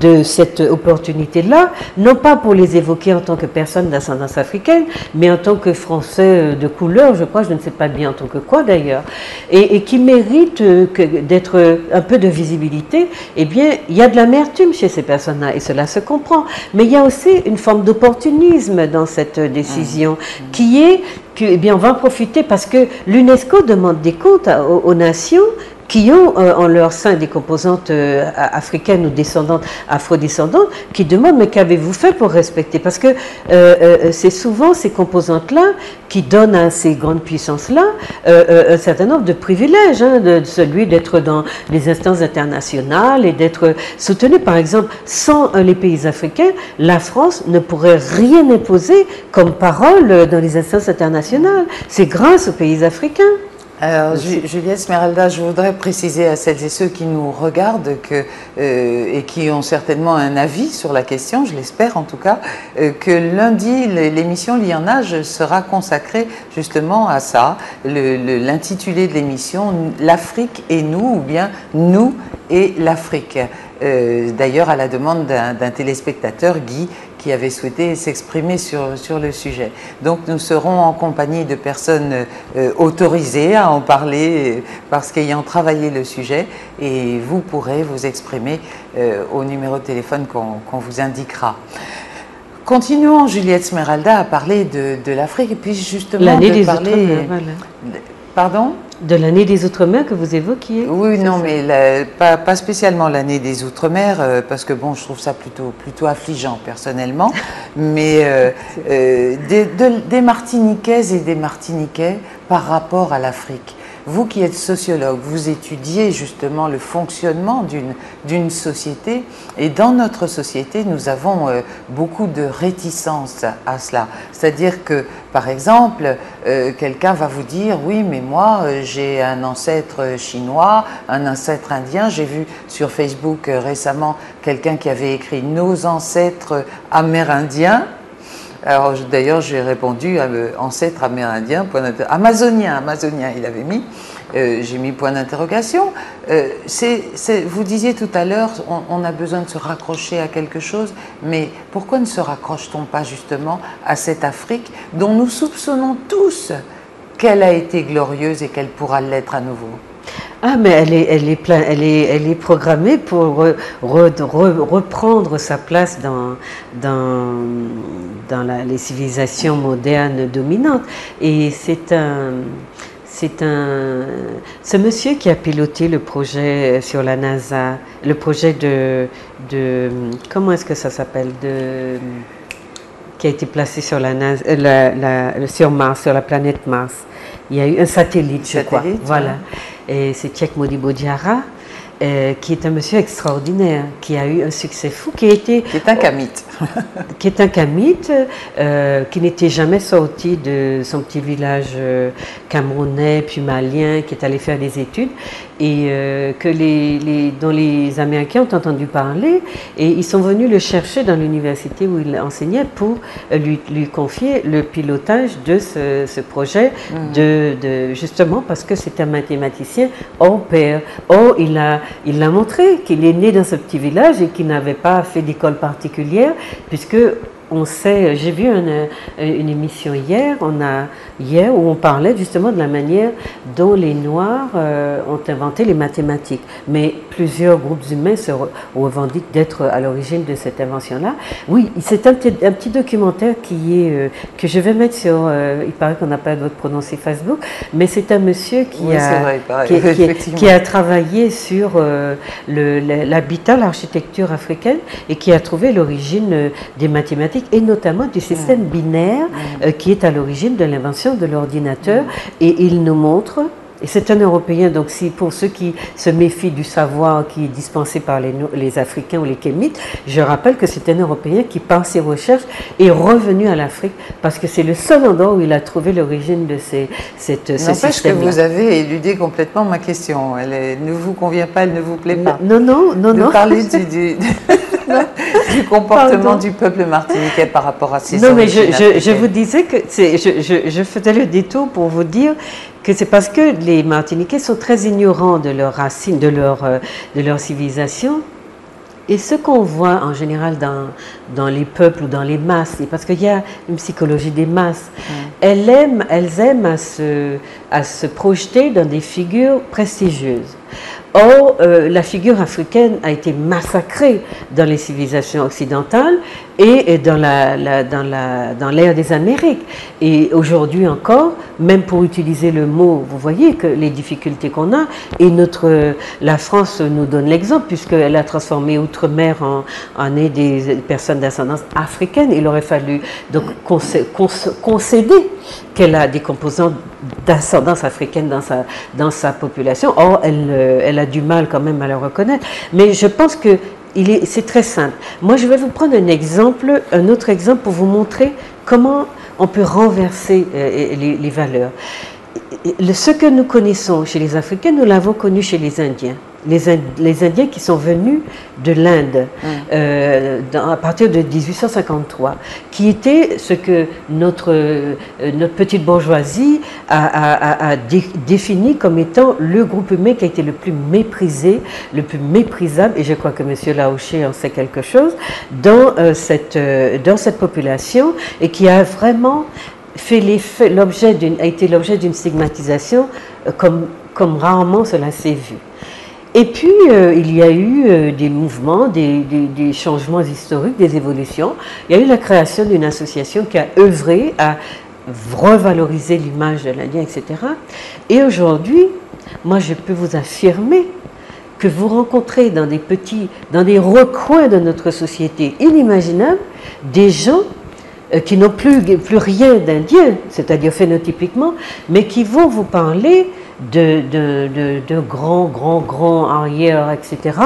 de cette opportunité-là, non pas pour les évoquer en tant que personnes d'ascendance africaine, mais en tant que Français de couleur, je crois, je ne sais pas bien en tant que quoi d'ailleurs, et qui méritent d'être un peu de visibilité. Eh bien, il y a de l'amertume chez ces personnes-là, et cela se comprend, mais il y a aussi une forme d'opportunisme dans cette décision, qui est que, eh bien, on va en profiter parce que l'UNESCO demande des comptes aux nations qui ont en leur sein des composantes africaines ou descendantes, afrodescendantes, qui demandent mais qu'avez-vous fait pour respecter? Parce que c'est souvent ces composantes-là qui donnent à ces grandes puissances-là un certain nombre de privilèges, hein, de celui d'être dans les instances internationales et d'être soutenu. Par exemple, sans les pays africains, la France ne pourrait rien imposer comme parole dans les instances internationales. C'est grâce aux pays africains. Alors, Juliette Smeralda, je voudrais préciser à celles et ceux qui nous regardent et qui ont certainement un avis sur la question, je l'espère en tout cas, que lundi, l'émission Lienage sera consacrée justement à ça. L'intitulé de l'émission, l'Afrique et nous, ou bien nous et l'Afrique. D'ailleurs, à la demande d'un téléspectateur, Guy, qui avait souhaité s'exprimer sur le sujet. Donc nous serons en compagnie de personnes autorisées à en parler parce qu'ayant travaillé le sujet, et vous pourrez vous exprimer au numéro de téléphone qu'on vous indiquera. Continuons, Juliette Smeralda, à parler de l'Afrique et puis justement l'année de des parler... Outre-mer, voilà. Pardon ? De l'année des Outre-mer que vous évoquiez. Oui, non, mais pas spécialement l'année des Outre-mer, parce que bon, je trouve ça plutôt affligeant personnellement, mais des Martiniquaises et des Martiniquais par rapport à l'Afrique. Vous qui êtes sociologue, vous étudiez justement le fonctionnement d'une société, et dans notre société, nous avons beaucoup de réticence à cela. C'est-à-dire que, par exemple, quelqu'un va vous dire « Oui, mais moi, j'ai un ancêtre chinois, un ancêtre indien. » J'ai vu sur Facebook récemment quelqu'un qui avait écrit « Nos ancêtres amérindiens ». Alors d'ailleurs j'ai répondu ancêtre amérindien, amazonien il avait mis, j'ai mis point d'interrogation. Vous disiez tout à l'heure, on a besoin de se raccrocher à quelque chose, mais pourquoi ne se raccroche-t-on pas justement à cette Afrique dont nous soupçonnons tous qu'elle a été glorieuse et qu'elle pourra l'être à nouveau? Ah, mais elle est programmée pour reprendre sa place dans les civilisations modernes dominantes. Et ce monsieur qui a piloté le projet sur la NASA, le projet de comment est-ce que ça s'appelle, qui a été placé sur la NASA, sur Mars, sur la planète Mars. Il y a eu un satellite, je crois. Voilà. Et c'est Cheikh Modibo Diarra, qui est un monsieur extraordinaire, qui a eu un succès fou, qui est un kamite. Qui est un kamite, qui n'était jamais sorti de son petit village camerounais, puis malien, qui est allé faire des études, et dont les Américains ont entendu parler, et ils sont venus le chercher dans l'université où il enseignait pour lui confier le pilotage de ce projet, justement parce que c'est un mathématicien hors pair. Or, il a montré qu'il est né dans ce petit village et qu'il n'avait pas fait d'école particulière, puisque on sait, j'ai vu une émission hier où on parlait justement de la manière dont les Noirs ont inventé les mathématiques. Mais plusieurs groupes humains se revendiquent d'être à l'origine de cette invention-là. Oui, c'est un petit documentaire que je vais mettre sur, il paraît qu'on n'a pas d'autre prononcé Facebook, mais c'est un monsieur qui a travaillé sur l'habitat, l'architecture africaine, et qui a trouvé l'origine des mathématiques et notamment du système binaire qui est à l'origine de l'invention de l'ordinateur. Et il nous montre, et c'est un Européen, donc pour ceux qui se méfient du savoir qui est dispensé par les Africains ou les Kémites, je rappelle que c'est un Européen qui, par ses recherches, est revenu à l'Afrique parce que c'est le seul endroit où il a trouvé l'origine de ce système. N'empêche que vous avez éludé complètement ma question. Elle ne vous convient pas, elle ne vous plaît pas. Non. De parler du comportement du peuple martiniquais par rapport à ses origines. Non, mais je vous disais que je faisais le détour pour vous dire que c'est parce que les Martiniquais sont très ignorants de leurs racines, de leur civilisation. Et ce qu'on voit en général dans les peuples ou dans les masses, et parce qu'il y a une psychologie des masses, elles aiment à se projeter dans des figures prestigieuses. Or, la figure africaine a été massacrée dans les civilisations occidentales et dans l'ère des Amériques. Et aujourd'hui encore, même pour utiliser le mot, vous voyez que les difficultés qu'on a, et la France nous donne l'exemple, puisqu'elle a transformé Outre-mer en des personnes d'ascendance africaine. Il aurait fallu donc concéder qu'elle a des composants d'ascendance africaine dans sa population. Or, elle a du mal quand même à le reconnaître. Mais je pense que c'est très simple. Moi, je vais vous prendre un autre exemple pour vous montrer comment on peut renverser les valeurs. Ce que nous connaissons chez les Africains, nous l'avons connu chez les Indiens. Les Indiens qui sont venus de l'Inde à partir de 1853, qui était ce que notre petite bourgeoisie a défini comme étant le groupe humain qui a été le plus méprisé, le plus méprisable, et je crois que M. Laouché en sait quelque chose, dans cette population, et qui a vraiment a été l'objet d'une stigmatisation comme rarement cela s'est vu. Et puis, il y a eu des mouvements, des changements historiques, des évolutions. Il y a eu la création d'une association qui a œuvré à revaloriser l'image de l'Indien, etc. Et aujourd'hui, moi, je peux vous affirmer que vous rencontrez dans des recoins de notre société inimaginables, des gens qui n'ont plus rien d'indien, c'est-à-dire phénotypiquement, mais qui vont vous parler de grands arrières, etc.,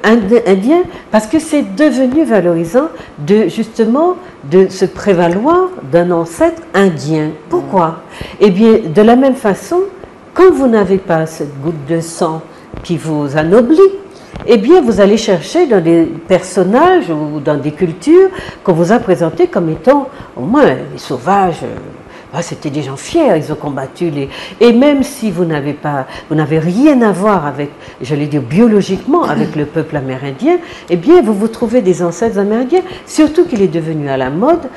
indiens, parce que c'est devenu valorisant justement de se prévaloir d'un ancêtre indien. Pourquoi? Eh bien, de la même façon, quand vous n'avez pas cette goutte de sang qui vous anoblit, eh bien, vous allez chercher dans des personnages ou dans des cultures qu'on vous a présentés comme étant, au moins, les sauvages. C'était des gens fiers, ils ont combattu les... Et même si vous n'avez rien à voir avec, j'allais dire biologiquement, avec le peuple amérindien, eh bien, vous trouvez des ancêtres amérindiens, surtout qu'il est devenu à la mode,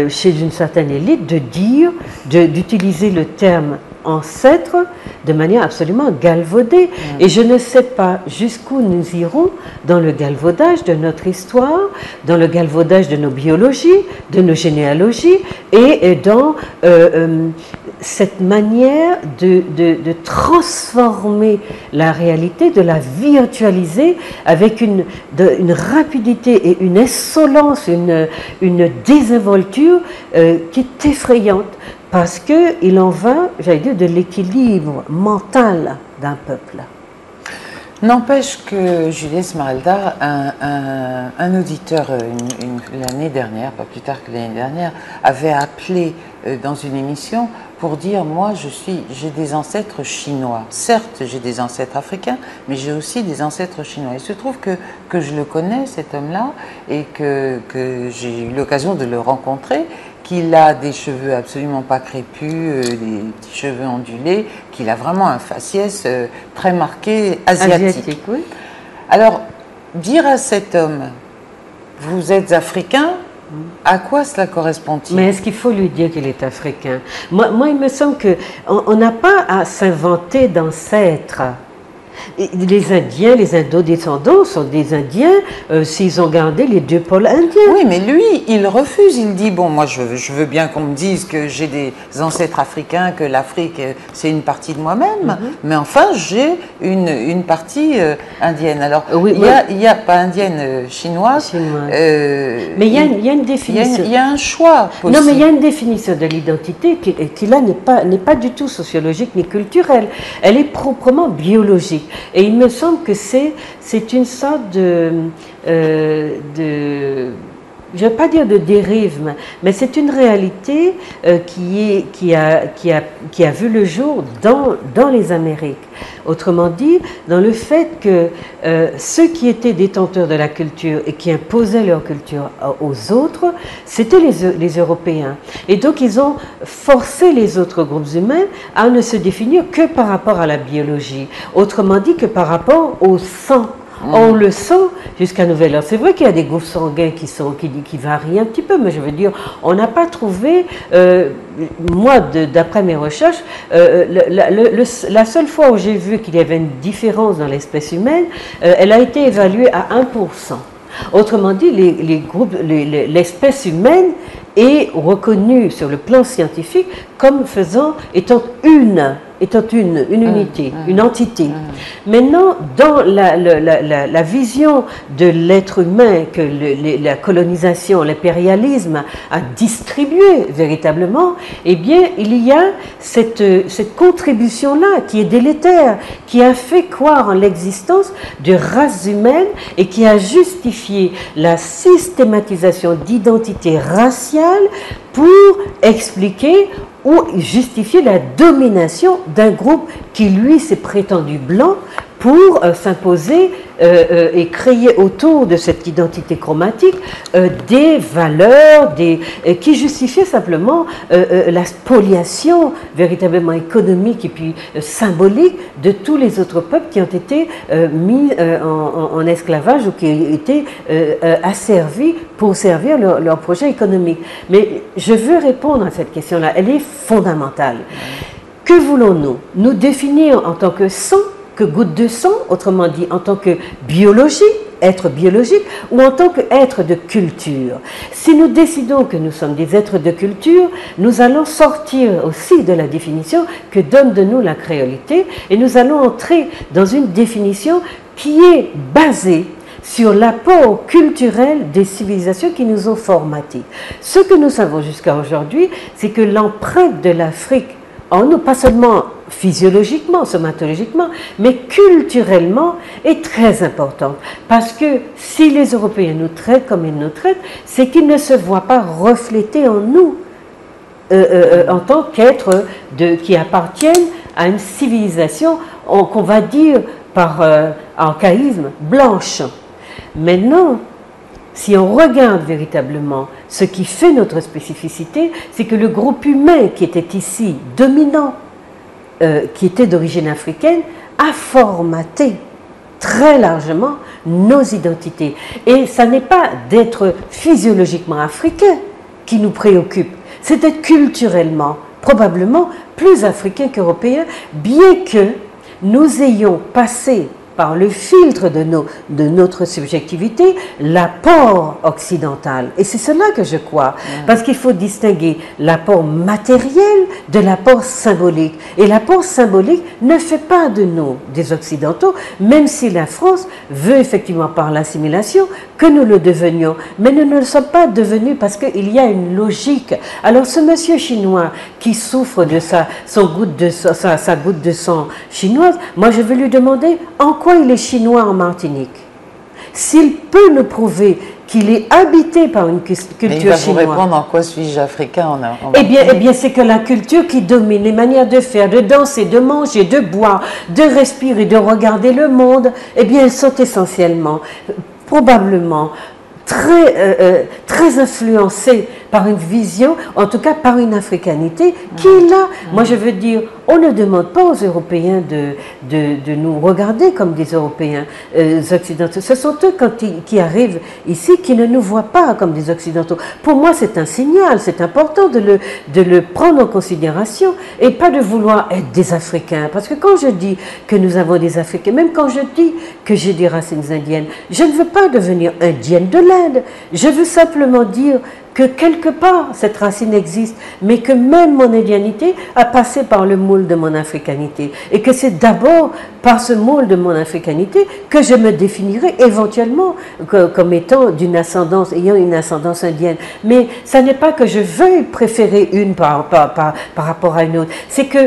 chez une certaine élite, d'utiliser le terme ancêtre de manière absolument galvaudée. Et je ne sais pas jusqu'où nous irons dans le galvaudage de notre histoire, dans le galvaudage de nos biologies, de nos généalogies, et dans cette manière de transformer la réalité, de la virtualiser avec une rapidité et une insolence, une désinvolture qui est effrayante. Parce qu'il en va, j'allais dire, de l'équilibre mental d'un peuple. N'empêche que Julia Esmeralda, un auditeur l'année dernière, pas plus tard que l'année dernière, avait appelé dans une émission pour dire, moi j'ai des ancêtres chinois. Certes, j'ai des ancêtres africains, mais j'ai aussi des ancêtres chinois. Il se trouve que je le connais, cet homme-là, et que j'ai eu l'occasion de le rencontrer, qu'il a des cheveux absolument pas crépus, des petits cheveux ondulés, qu'il a vraiment un faciès très marqué asiatique. Oui. Alors, dire à cet homme, vous êtes africain, à quoi cela correspond-il? Mais est-ce qu'il faut lui dire qu'il est africain? Moi, il me semble qu'on n'a pas à s'inventer d'ancêtres. Les Indiens, les Indo-descendants sont des Indiens s'ils ont gardé les deux pôles indiens. Oui, mais lui, il refuse. Il dit, bon, moi, je veux bien qu'on me dise que j'ai des ancêtres africains, que l'Afrique, c'est une partie de moi-même, mais enfin, j'ai une partie indienne. Alors, oui, il y a pas indienne, chinoise. Mais il y a une définition. Il y a un choix possible. Non, mais il y a une définition de l'identité qui là, n'est pas du tout sociologique ni culturelle. Elle est proprement biologique. Et il me semble que c'est une sorte je ne vais pas dire de dérive, mais c'est une réalité qui a vu le jour dans les Amériques. Autrement dit, dans le fait que ceux qui étaient détenteurs de la culture et qui imposaient leur culture aux autres, c'était les Européens. Et donc, ils ont forcé les autres groupes humains à ne se définir que par rapport à la biologie. Autrement dit, que par rapport au sang. On le sent jusqu'à nouvel ordre. C'est vrai qu'il y a des groupes sanguins qui varient un petit peu, mais je veux dire, on n'a pas trouvé, moi, d'après mes recherches, la seule fois où j'ai vu qu'il y avait une différence dans l'espèce humaine, elle a été évaluée à 1%. Autrement dit, l'espèce humaine est reconnue sur le plan scientifique comme étant une unité, une entité. Maintenant, dans la vision de l'être humain que la colonisation, l'impérialisme a distribué véritablement, eh bien, il y a cette contribution-là qui est délétère, qui a fait croire en l'existence de races humaines et qui a justifié la systématisation d'identités raciales pour expliquer ou justifier la domination d'un groupe qui, lui, s'est prétendu blanc pour s'imposer et créer autour de cette identité chromatique des valeurs qui justifiaient simplement la spoliation véritablement économique et puis symbolique de tous les autres peuples qui ont été mis en esclavage ou qui ont été asservis pour servir leur projet économique. Mais je veux répondre à cette question-là, elle est fondamentale. Que voulons-nous? Nous définir en tant que sang, que goutte de sang, autrement dit en tant que biologie, être biologique, ou en tant qu'être de culture. Si nous décidons que nous sommes des êtres de culture, nous allons sortir aussi de la définition que donne de nous la créolité, et nous allons entrer dans une définition qui est basée sur l'apport culturel des civilisations qui nous ont formatés. Ce que nous savons jusqu'à aujourd'hui, c'est que l'empreinte de l'Afrique en nous, pas seulement physiologiquement, somatologiquement, mais culturellement est très importante. Parce que si les Européens nous traitent comme ils nous traitent, c'est qu'ils ne se voient pas reflétés en nous en tant qu'êtres qui appartiennent à une civilisation qu'on va dire par archaïsme blanche. Maintenant, si on regarde véritablement ce qui fait notre spécificité, c'est que le groupe humain qui était ici dominant, qui était d'origine africaine, a formaté très largement nos identités. Et ça n'est pas d'être physiologiquement africain qui nous préoccupe, c'est d'être culturellement, probablement plus africain qu'européen, bien que nous ayons passé par le filtre de notre subjectivité, l'apport occidental. Et c'est cela que je crois, parce qu'il faut distinguer l'apport matériel de l'apport symbolique. Et l'apport symbolique ne fait pas de nous des Occidentaux, même si la France veut effectivement par l'assimilation que nous le devenions. Mais nous ne le sommes pas devenus parce qu'il y a une logique. Alors ce monsieur chinois qui souffre de sa goutte de sang chinoise, moi je vais lui demander en quoi il est chinois en Martinique. S'il peut nous prouver qu'il est habité par une culture chinoise. Il va vous répondre en quoi suis-je africain en Martinique. Eh bien c'est que la culture qui domine les manières de faire, de danser, de manger, de boire, de respirer, de regarder le monde, eh bien elles sont essentiellement, probablement, très influencées par une vision, en tout cas par une africanité qui est là. Moi je veux dire, on ne demande pas aux Européens de nous regarder comme des Européens occidentaux. Ce sont eux qui arrivent ici qui ne nous voient pas comme des Occidentaux. Pour moi c'est un signal, c'est important de le prendre en considération et pas de vouloir être des Africains. Parce que quand je dis que nous avons des Africains, même quand je dis que j'ai des racines indiennes, je ne veux pas devenir indienne de l'Inde. Je veux simplement dire que quelque part cette racine existe, mais que même mon indianité a passé par le moule de mon africanité, et que c'est d'abord par ce moule de mon africanité que je me définirai éventuellement comme étant ayant une ascendance indienne. Mais ça n'est pas que je veuille préférer une par rapport à une autre, c'est que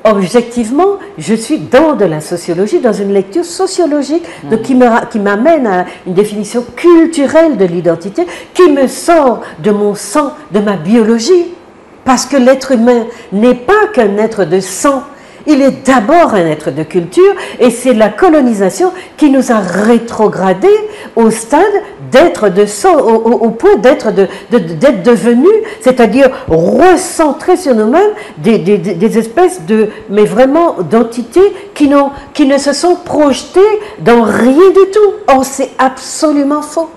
objectivement, je suis dans de la sociologie, dans une lecture sociologique donc qui m'amène à une définition culturelle de l'identité, qui me sort de mon sang, de ma biologie. Parce que l'être humain n'est pas qu'un être de sang, il est d'abord un être de culture, et c'est la colonisation qui nous a rétrogradés au stade d'être au point d'être devenu, c'est-à-dire recentrer sur nous-mêmes des espèces mais vraiment d'entités qui ne se sont projetées dans rien du tout. Or, c'est absolument faux.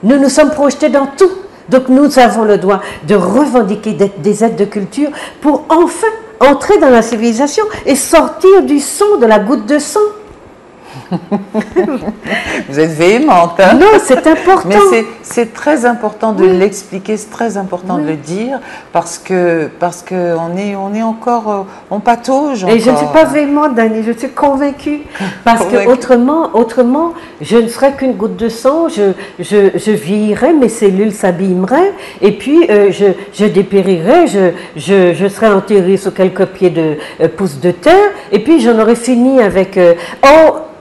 Nous nous sommes projetés dans tout. Donc nous avons le droit de revendiquer d'être des êtres de culture pour enfin entrer dans la civilisation et sortir du sang, de la goutte de sang. Vous êtes véhémente, hein? Non, c'est important. Mais c'est très important de l'expliquer, c'est très important de le dire, parce que on est encore, on patauge encore. Et je ne suis pas véhémente, Dani, je suis convaincue. Parce que autrement, je ne serais qu'une goutte de sang, je vieillirais, mes cellules s'abîmeraient, et puis je dépérirais, je serais enterrée sous quelques pieds de pouces de terre, et puis j'en aurais fini avec...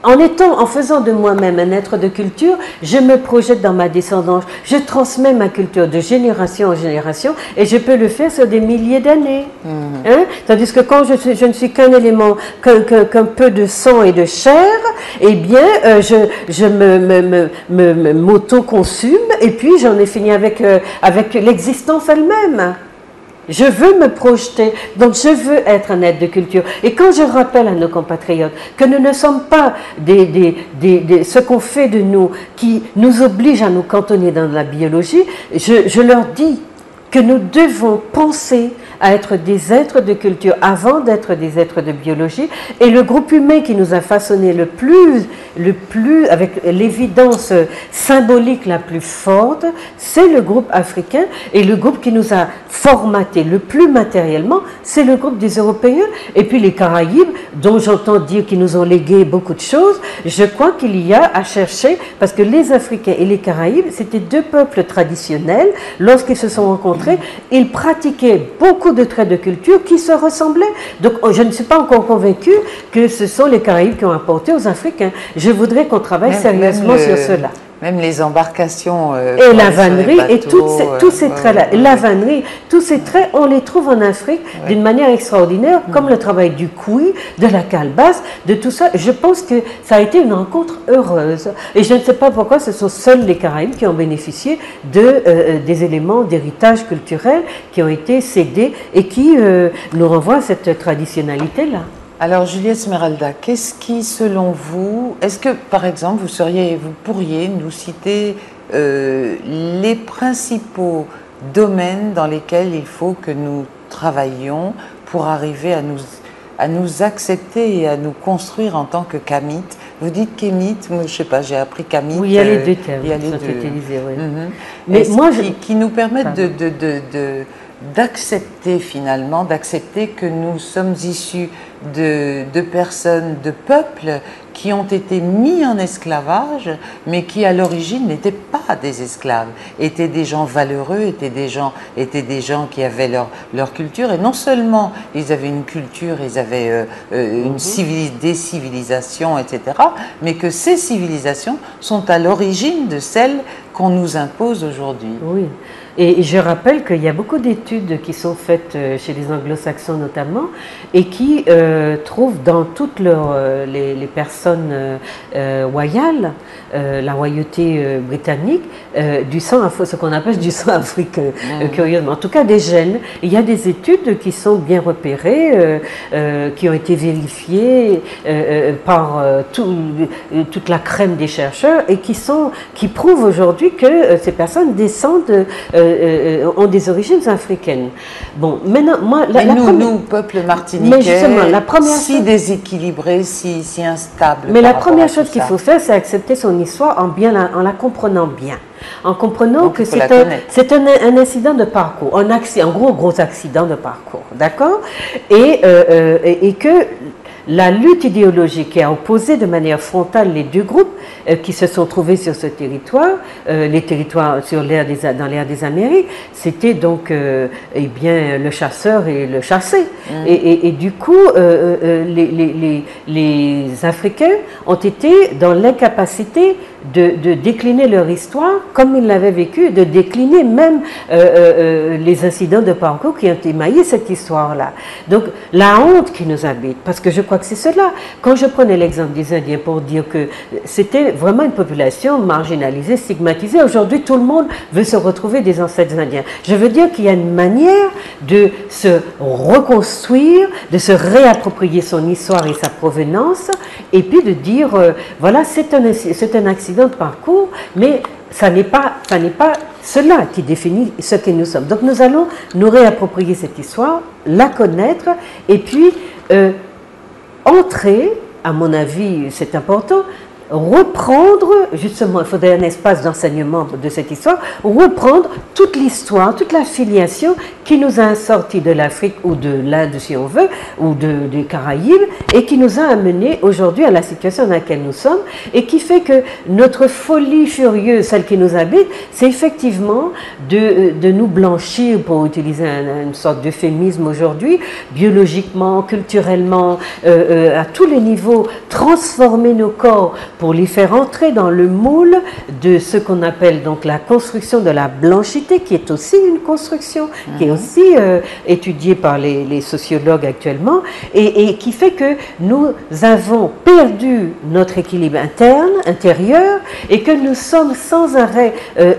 En faisant de moi-même un être de culture, je me projette dans ma descendance, je transmets ma culture de génération en génération et je peux le faire sur des milliers d'années. Hein? Tandis que quand je ne suis qu'un élément, qu'un peu de sang et de chair, eh bien, je m'auto-consume et puis j'en ai fini avec l'existence elle-même. Je veux me projeter, donc je veux être un être de culture. Et quand je rappelle à nos compatriotes que nous ne sommes pas ce qu'on fait de nous qui nous oblige à nous cantonner dans la biologie, je leur dis que nous devons penser à être des êtres de culture avant d'être des êtres de biologie. Et le groupe humain qui nous a façonné le plus avec l'évidence symbolique la plus forte, c'est le groupe africain. Et le groupe qui nous a formaté le plus matériellement, c'est le groupe des Européens. Et puis les Caraïbes, dont j'entends dire qu'ils nous ont légué beaucoup de choses, je crois qu'il y a à chercher, parce que les Africains et les Caraïbes, c'était deux peuples traditionnels. Lorsqu'ils se sont rencontrés, ils pratiquaient beaucoup de traits de culture qui se ressemblaient. Donc je ne suis pas encore convaincue que ce sont les Caraïbes qui ont apporté aux Africains. Je voudrais qu'on travaille sérieusement sur cela. Même les embarcations. Et la vannerie et tous ces traits-là. La vannerie, tous ces traits, on les trouve en Afrique d'une manière extraordinaire, comme le travail du koui, de la calebasse, de tout ça. Je pense que ça a été une rencontre heureuse. Et je ne sais pas pourquoi ce sont seuls les Caraïbes qui ont bénéficié des éléments d'héritage culturel qui ont été cédés et qui nous renvoient à cette traditionnalité-là. Alors Juliette Smeralda, qu'est-ce qui, selon vous, est-ce que par exemple vous pourriez nous citer les principaux domaines dans lesquels il faut que nous travaillions pour arriver à nous accepter et à nous construire en tant que Kamites? Vous dites Kémite, moi je sais pas, j'ai appris Kamites. Oui, il y a les deux termes qui sont utilisés, oui. Mais moi, qui nous permettent d'accepter finalement, d'accepter que nous sommes issus de personnes, de peuples qui ont été mis en esclavage, mais qui à l'origine n'étaient pas des esclaves, étaient des gens valeureux, étaient des gens qui avaient leur culture, et non seulement ils avaient une culture, ils avaient des civilisations, etc., mais que ces civilisations sont à l'origine de celles qu'on nous impose aujourd'hui. Oui. Et je rappelle qu'il y a beaucoup d'études qui sont faites chez les anglo-saxons notamment et qui trouvent dans toutes les personnes royales, la royauté britannique, du sang, ce qu'on appelle du sang africain, curieusement. En tout cas des gènes. Il y a des études qui sont bien repérées, qui ont été vérifiées par toute la crème des chercheurs et qui prouvent aujourd'hui que ces personnes descendent ont des origines africaines. Bon, maintenant, moi, nous, peuple martiniquais, si déséquilibré, si instable. Mais la première chose qu'il faut faire, c'est accepter son histoire en la comprenant bien. En comprenant donc, que c'est un incident de parcours, un gros accident de parcours, d'accord? Et que la lutte idéologique qui a opposé de manière frontale les deux groupes qui se sont trouvés sur ce territoire, les territoires dans l'ère des Amériques, c'était donc bien le chasseur et le chassé. Et du coup, les Africains ont été dans l'incapacité de décliner leur histoire comme ils l'avaient vécu, de décliner même les incidents de parcours qui ont émaillé cette histoire-là. Donc la honte qui nous habite, parce que je crois que c'est cela. Quand je prenais l'exemple des Indiens pour dire que c'était vraiment une population marginalisée, stigmatisée, aujourd'hui tout le monde veut se retrouver des ancêtres indiens. Je veux dire qu'il y a une manière de se reconstruire, de se réapproprier son histoire et sa provenance, et puis de dire, voilà, c'est un accident de parcours, mais ça n'est pas cela qui définit ce que nous sommes. Donc nous allons nous réapproprier cette histoire, la connaître, et puis entrer, à mon avis, c'est important, reprendre, justement, il faudrait un espace d'enseignement de cette histoire, reprendre toute l'histoire, toute la filiation qui nous a sortis de l'Afrique ou de l'Inde, si on veut, ou des Caraïbes, et qui nous a amenés aujourd'hui à la situation dans laquelle nous sommes, et qui fait que notre folie furieuse, celle qui nous habite, c'est effectivement de nous blanchir, pour utiliser une sorte d'euphémisme aujourd'hui, biologiquement, culturellement, à tous les niveaux, transformer nos corps pour les faire entrer dans le moule de ce qu'on appelle donc la construction de la blanchité, qui est aussi une construction, qui est aussi étudiée par les sociologues actuellement, et qui fait que nous avons perdu notre équilibre intérieur, et que nous sommes sans arrêt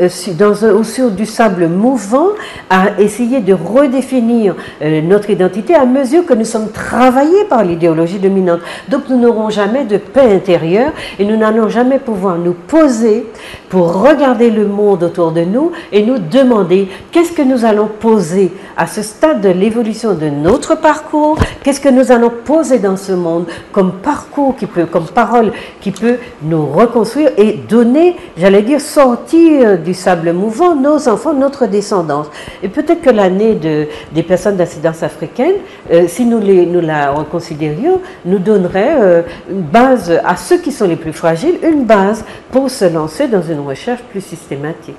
sur du sable mouvant à essayer de redéfinir notre identité à mesure que nous sommes travaillés par l'idéologie dominante. Donc nous n'aurons jamais de paix intérieure, et nous n'allons jamais pouvoir nous poser pour regarder le monde autour de nous et nous demander qu'est-ce que nous allons poser à ce stade de l'évolution de notre parcours, qu'est-ce que nous allons poser dans ce monde comme parcours comme parole qui peut nous reconstruire et donner, j'allais dire, sortir du sable mouvant nos enfants, notre descendance. Et peut-être que l'année des personnes d'incidence africaine, si nous la reconsidérions, nous donnerait une base à ceux qui sont les plus fragiles, une base pour se lancer dans une recherche plus systématique.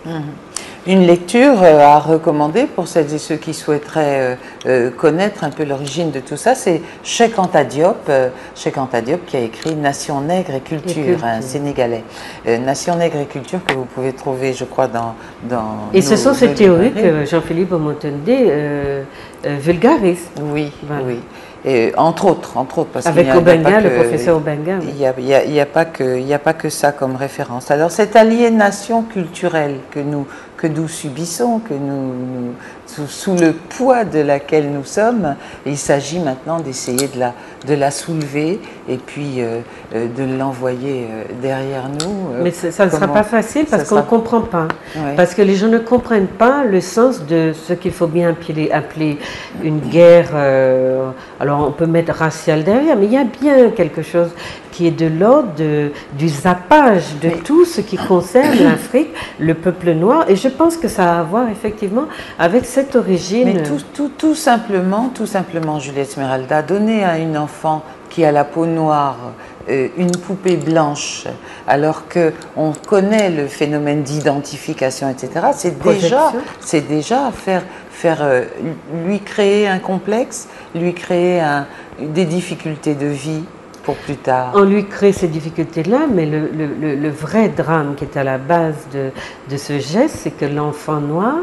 Une lecture à recommander pour celles et ceux qui souhaiteraient connaître un peu l'origine de tout ça, c'est Cheikh Anta Diop qui a écrit Nation nègre et culture, un Sénégalais. Nation nègre et culture que vous pouvez trouver, je crois, dans et ce sont ces théories que Jean-Philippe Omotunde vulgarise. Oui, voilà. Oui. Et entre autres, parce avec Obenga, le professeur Obenga. Il n'y a pas que ça comme référence. Alors cette aliénation culturelle que nous subissons, sous le poids de laquelle nous sommes, il s'agit maintenant d'essayer de la soulever et puis de l'envoyer derrière nous. Mais ça ne sera pas facile parce qu'on ne comprend pas. Ouais. Parce que les gens ne comprennent pas le sens de ce qu'il faut bien appeler une guerre. Alors on peut mettre raciale derrière, mais il y a bien quelque chose qui est de l'ordre du zappage de tout ce qui concerne l'Afrique, le peuple noir. Et je pense que ça a à voir effectivement avec cette origine. Mais tout simplement, Juliette Esmeralda, donner à une enfant qui a la peau noire une poupée blanche, alors qu'on connaît le phénomène d'identification, etc., c'est déjà lui créer un complexe, lui créer des difficultés de vie pour plus tard. On lui crée ces difficultés-là, mais le vrai drame qui est à la base de ce geste, c'est que l'enfant noir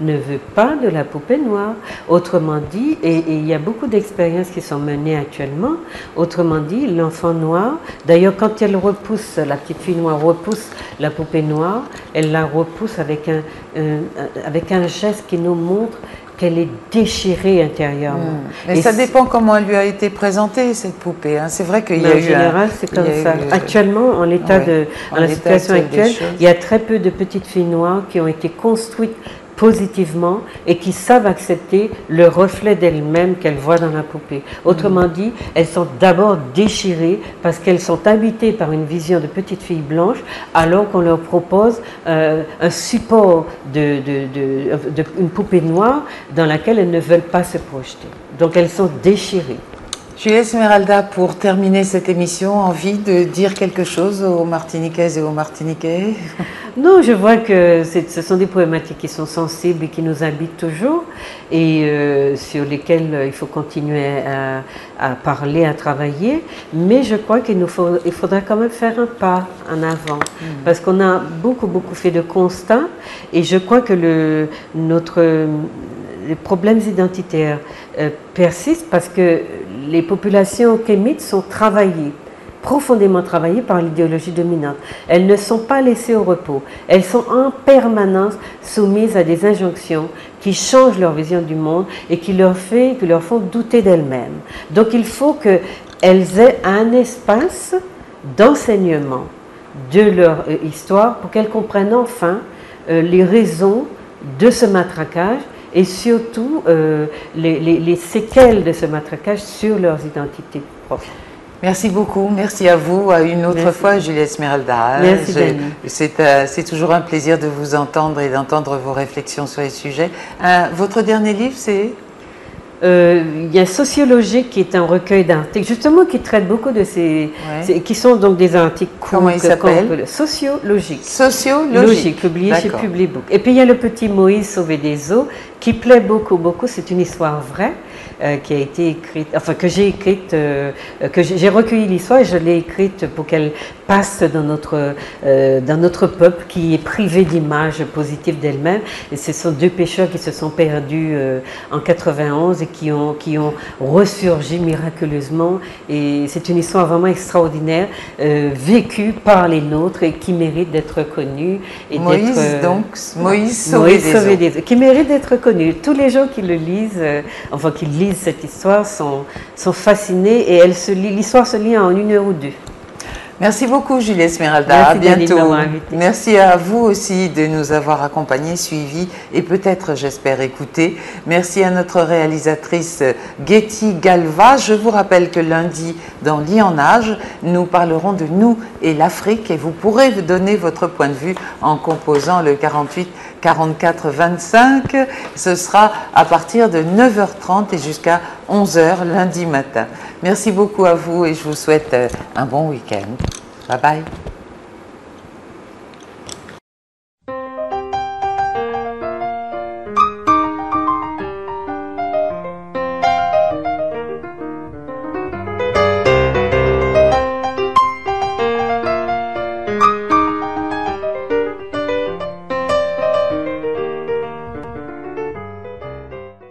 ne veut pas de la poupée noire. Autrement dit, et il y a beaucoup d'expériences qui sont menées actuellement, autrement dit, l'enfant noir, d'ailleurs quand elle repousse, la petite fille noire repousse la poupée noire, elle la repousse avec un geste qui nous montre qu'elle est déchirée intérieurement. Mais ça dépend comment elle lui a été présentée, cette poupée. Hein. C'est vrai qu'il y a eu... En général, c'est comme ça. Actuellement, en la situation actuelle, il y a très peu de petites filles noires qui ont été construites positivement et qui savent accepter le reflet d'elles-mêmes qu'elles voient dans la poupée. Autrement dit, elles sont d'abord déchirées parce qu'elles sont habitées par une vision de petites filles blanches alors qu'on leur propose un support une poupée noire dans laquelle elles ne veulent pas se projeter. Donc elles sont déchirées. Julie Esmeralda, pour terminer cette émission, envie de dire quelque chose aux Martiniquaises et aux Martiniquais? Non, je vois que ce sont des problématiques qui sont sensibles et qui nous habitent toujours et sur lesquelles il faut continuer à parler, à travailler. Mais je crois il faudra quand même faire un pas en avant parce qu'on a beaucoup fait de constats et je crois que les problèmes identitaires persistent parce que les populations kémites sont profondément travaillées par l'idéologie dominante. Elles ne sont pas laissées au repos. Elles sont en permanence soumises à des injonctions qui changent leur vision du monde et qui leur font douter d'elles-mêmes. Donc il faut qu'elles aient un espace d'enseignement de leur histoire pour qu'elles comprennent enfin les raisons de ce matraquage et surtout les séquelles de ce matraquage sur leurs identités propres. Merci beaucoup, merci à vous. À une autre fois, Julie Esmeralda. Merci, Dani. C'est toujours un plaisir de vous entendre et d'entendre vos réflexions sur les sujets. Votre dernier livre, c'est il y a Sociologique qui est un recueil d'articles, justement qui traite beaucoup de qui sont donc des articles courts. Comment il s'appelle? Sociologique. Sociologique. Publié chez Publibook. Et puis il y a Le Petit Moïse sauvé des eaux, qui plaît beaucoup. C'est une histoire vraie. Qui a été écrite, enfin que j'ai écrite, que j'ai recueilli l'histoire et je l'ai écrite pour qu'elle passe dans notre peuple qui est privé d'images positives d'elle-même. Et ce sont deux pêcheurs qui se sont perdus en 91 et qui ont ressurgi miraculeusement. Et c'est une histoire vraiment extraordinaire, vécue par les nôtres et qui mérite d'être connue. Et Moïse sauvé des eaux. Qui mérite d'être connu. Tous les gens qui le lisent, qui lisent cette histoire sont fascinés et l'histoire se lit en 1 heure ou 2. Merci beaucoup Julie Esmeralda, merci, à bientôt. Dani, merci à vous aussi de nous avoir accompagnés, suivis et peut-être, j'espère, écoutés. Merci à notre réalisatrice Getty Galva. Je vous rappelle que lundi, dans Lit en Âge, nous parlerons de nous et l'Afrique et vous pourrez donner votre point de vue en composant le 48 44 25. Ce sera à partir de 9h30 et jusqu'à 11h lundi matin. Merci beaucoup à vous et je vous souhaite un bon week-end. Bye bye.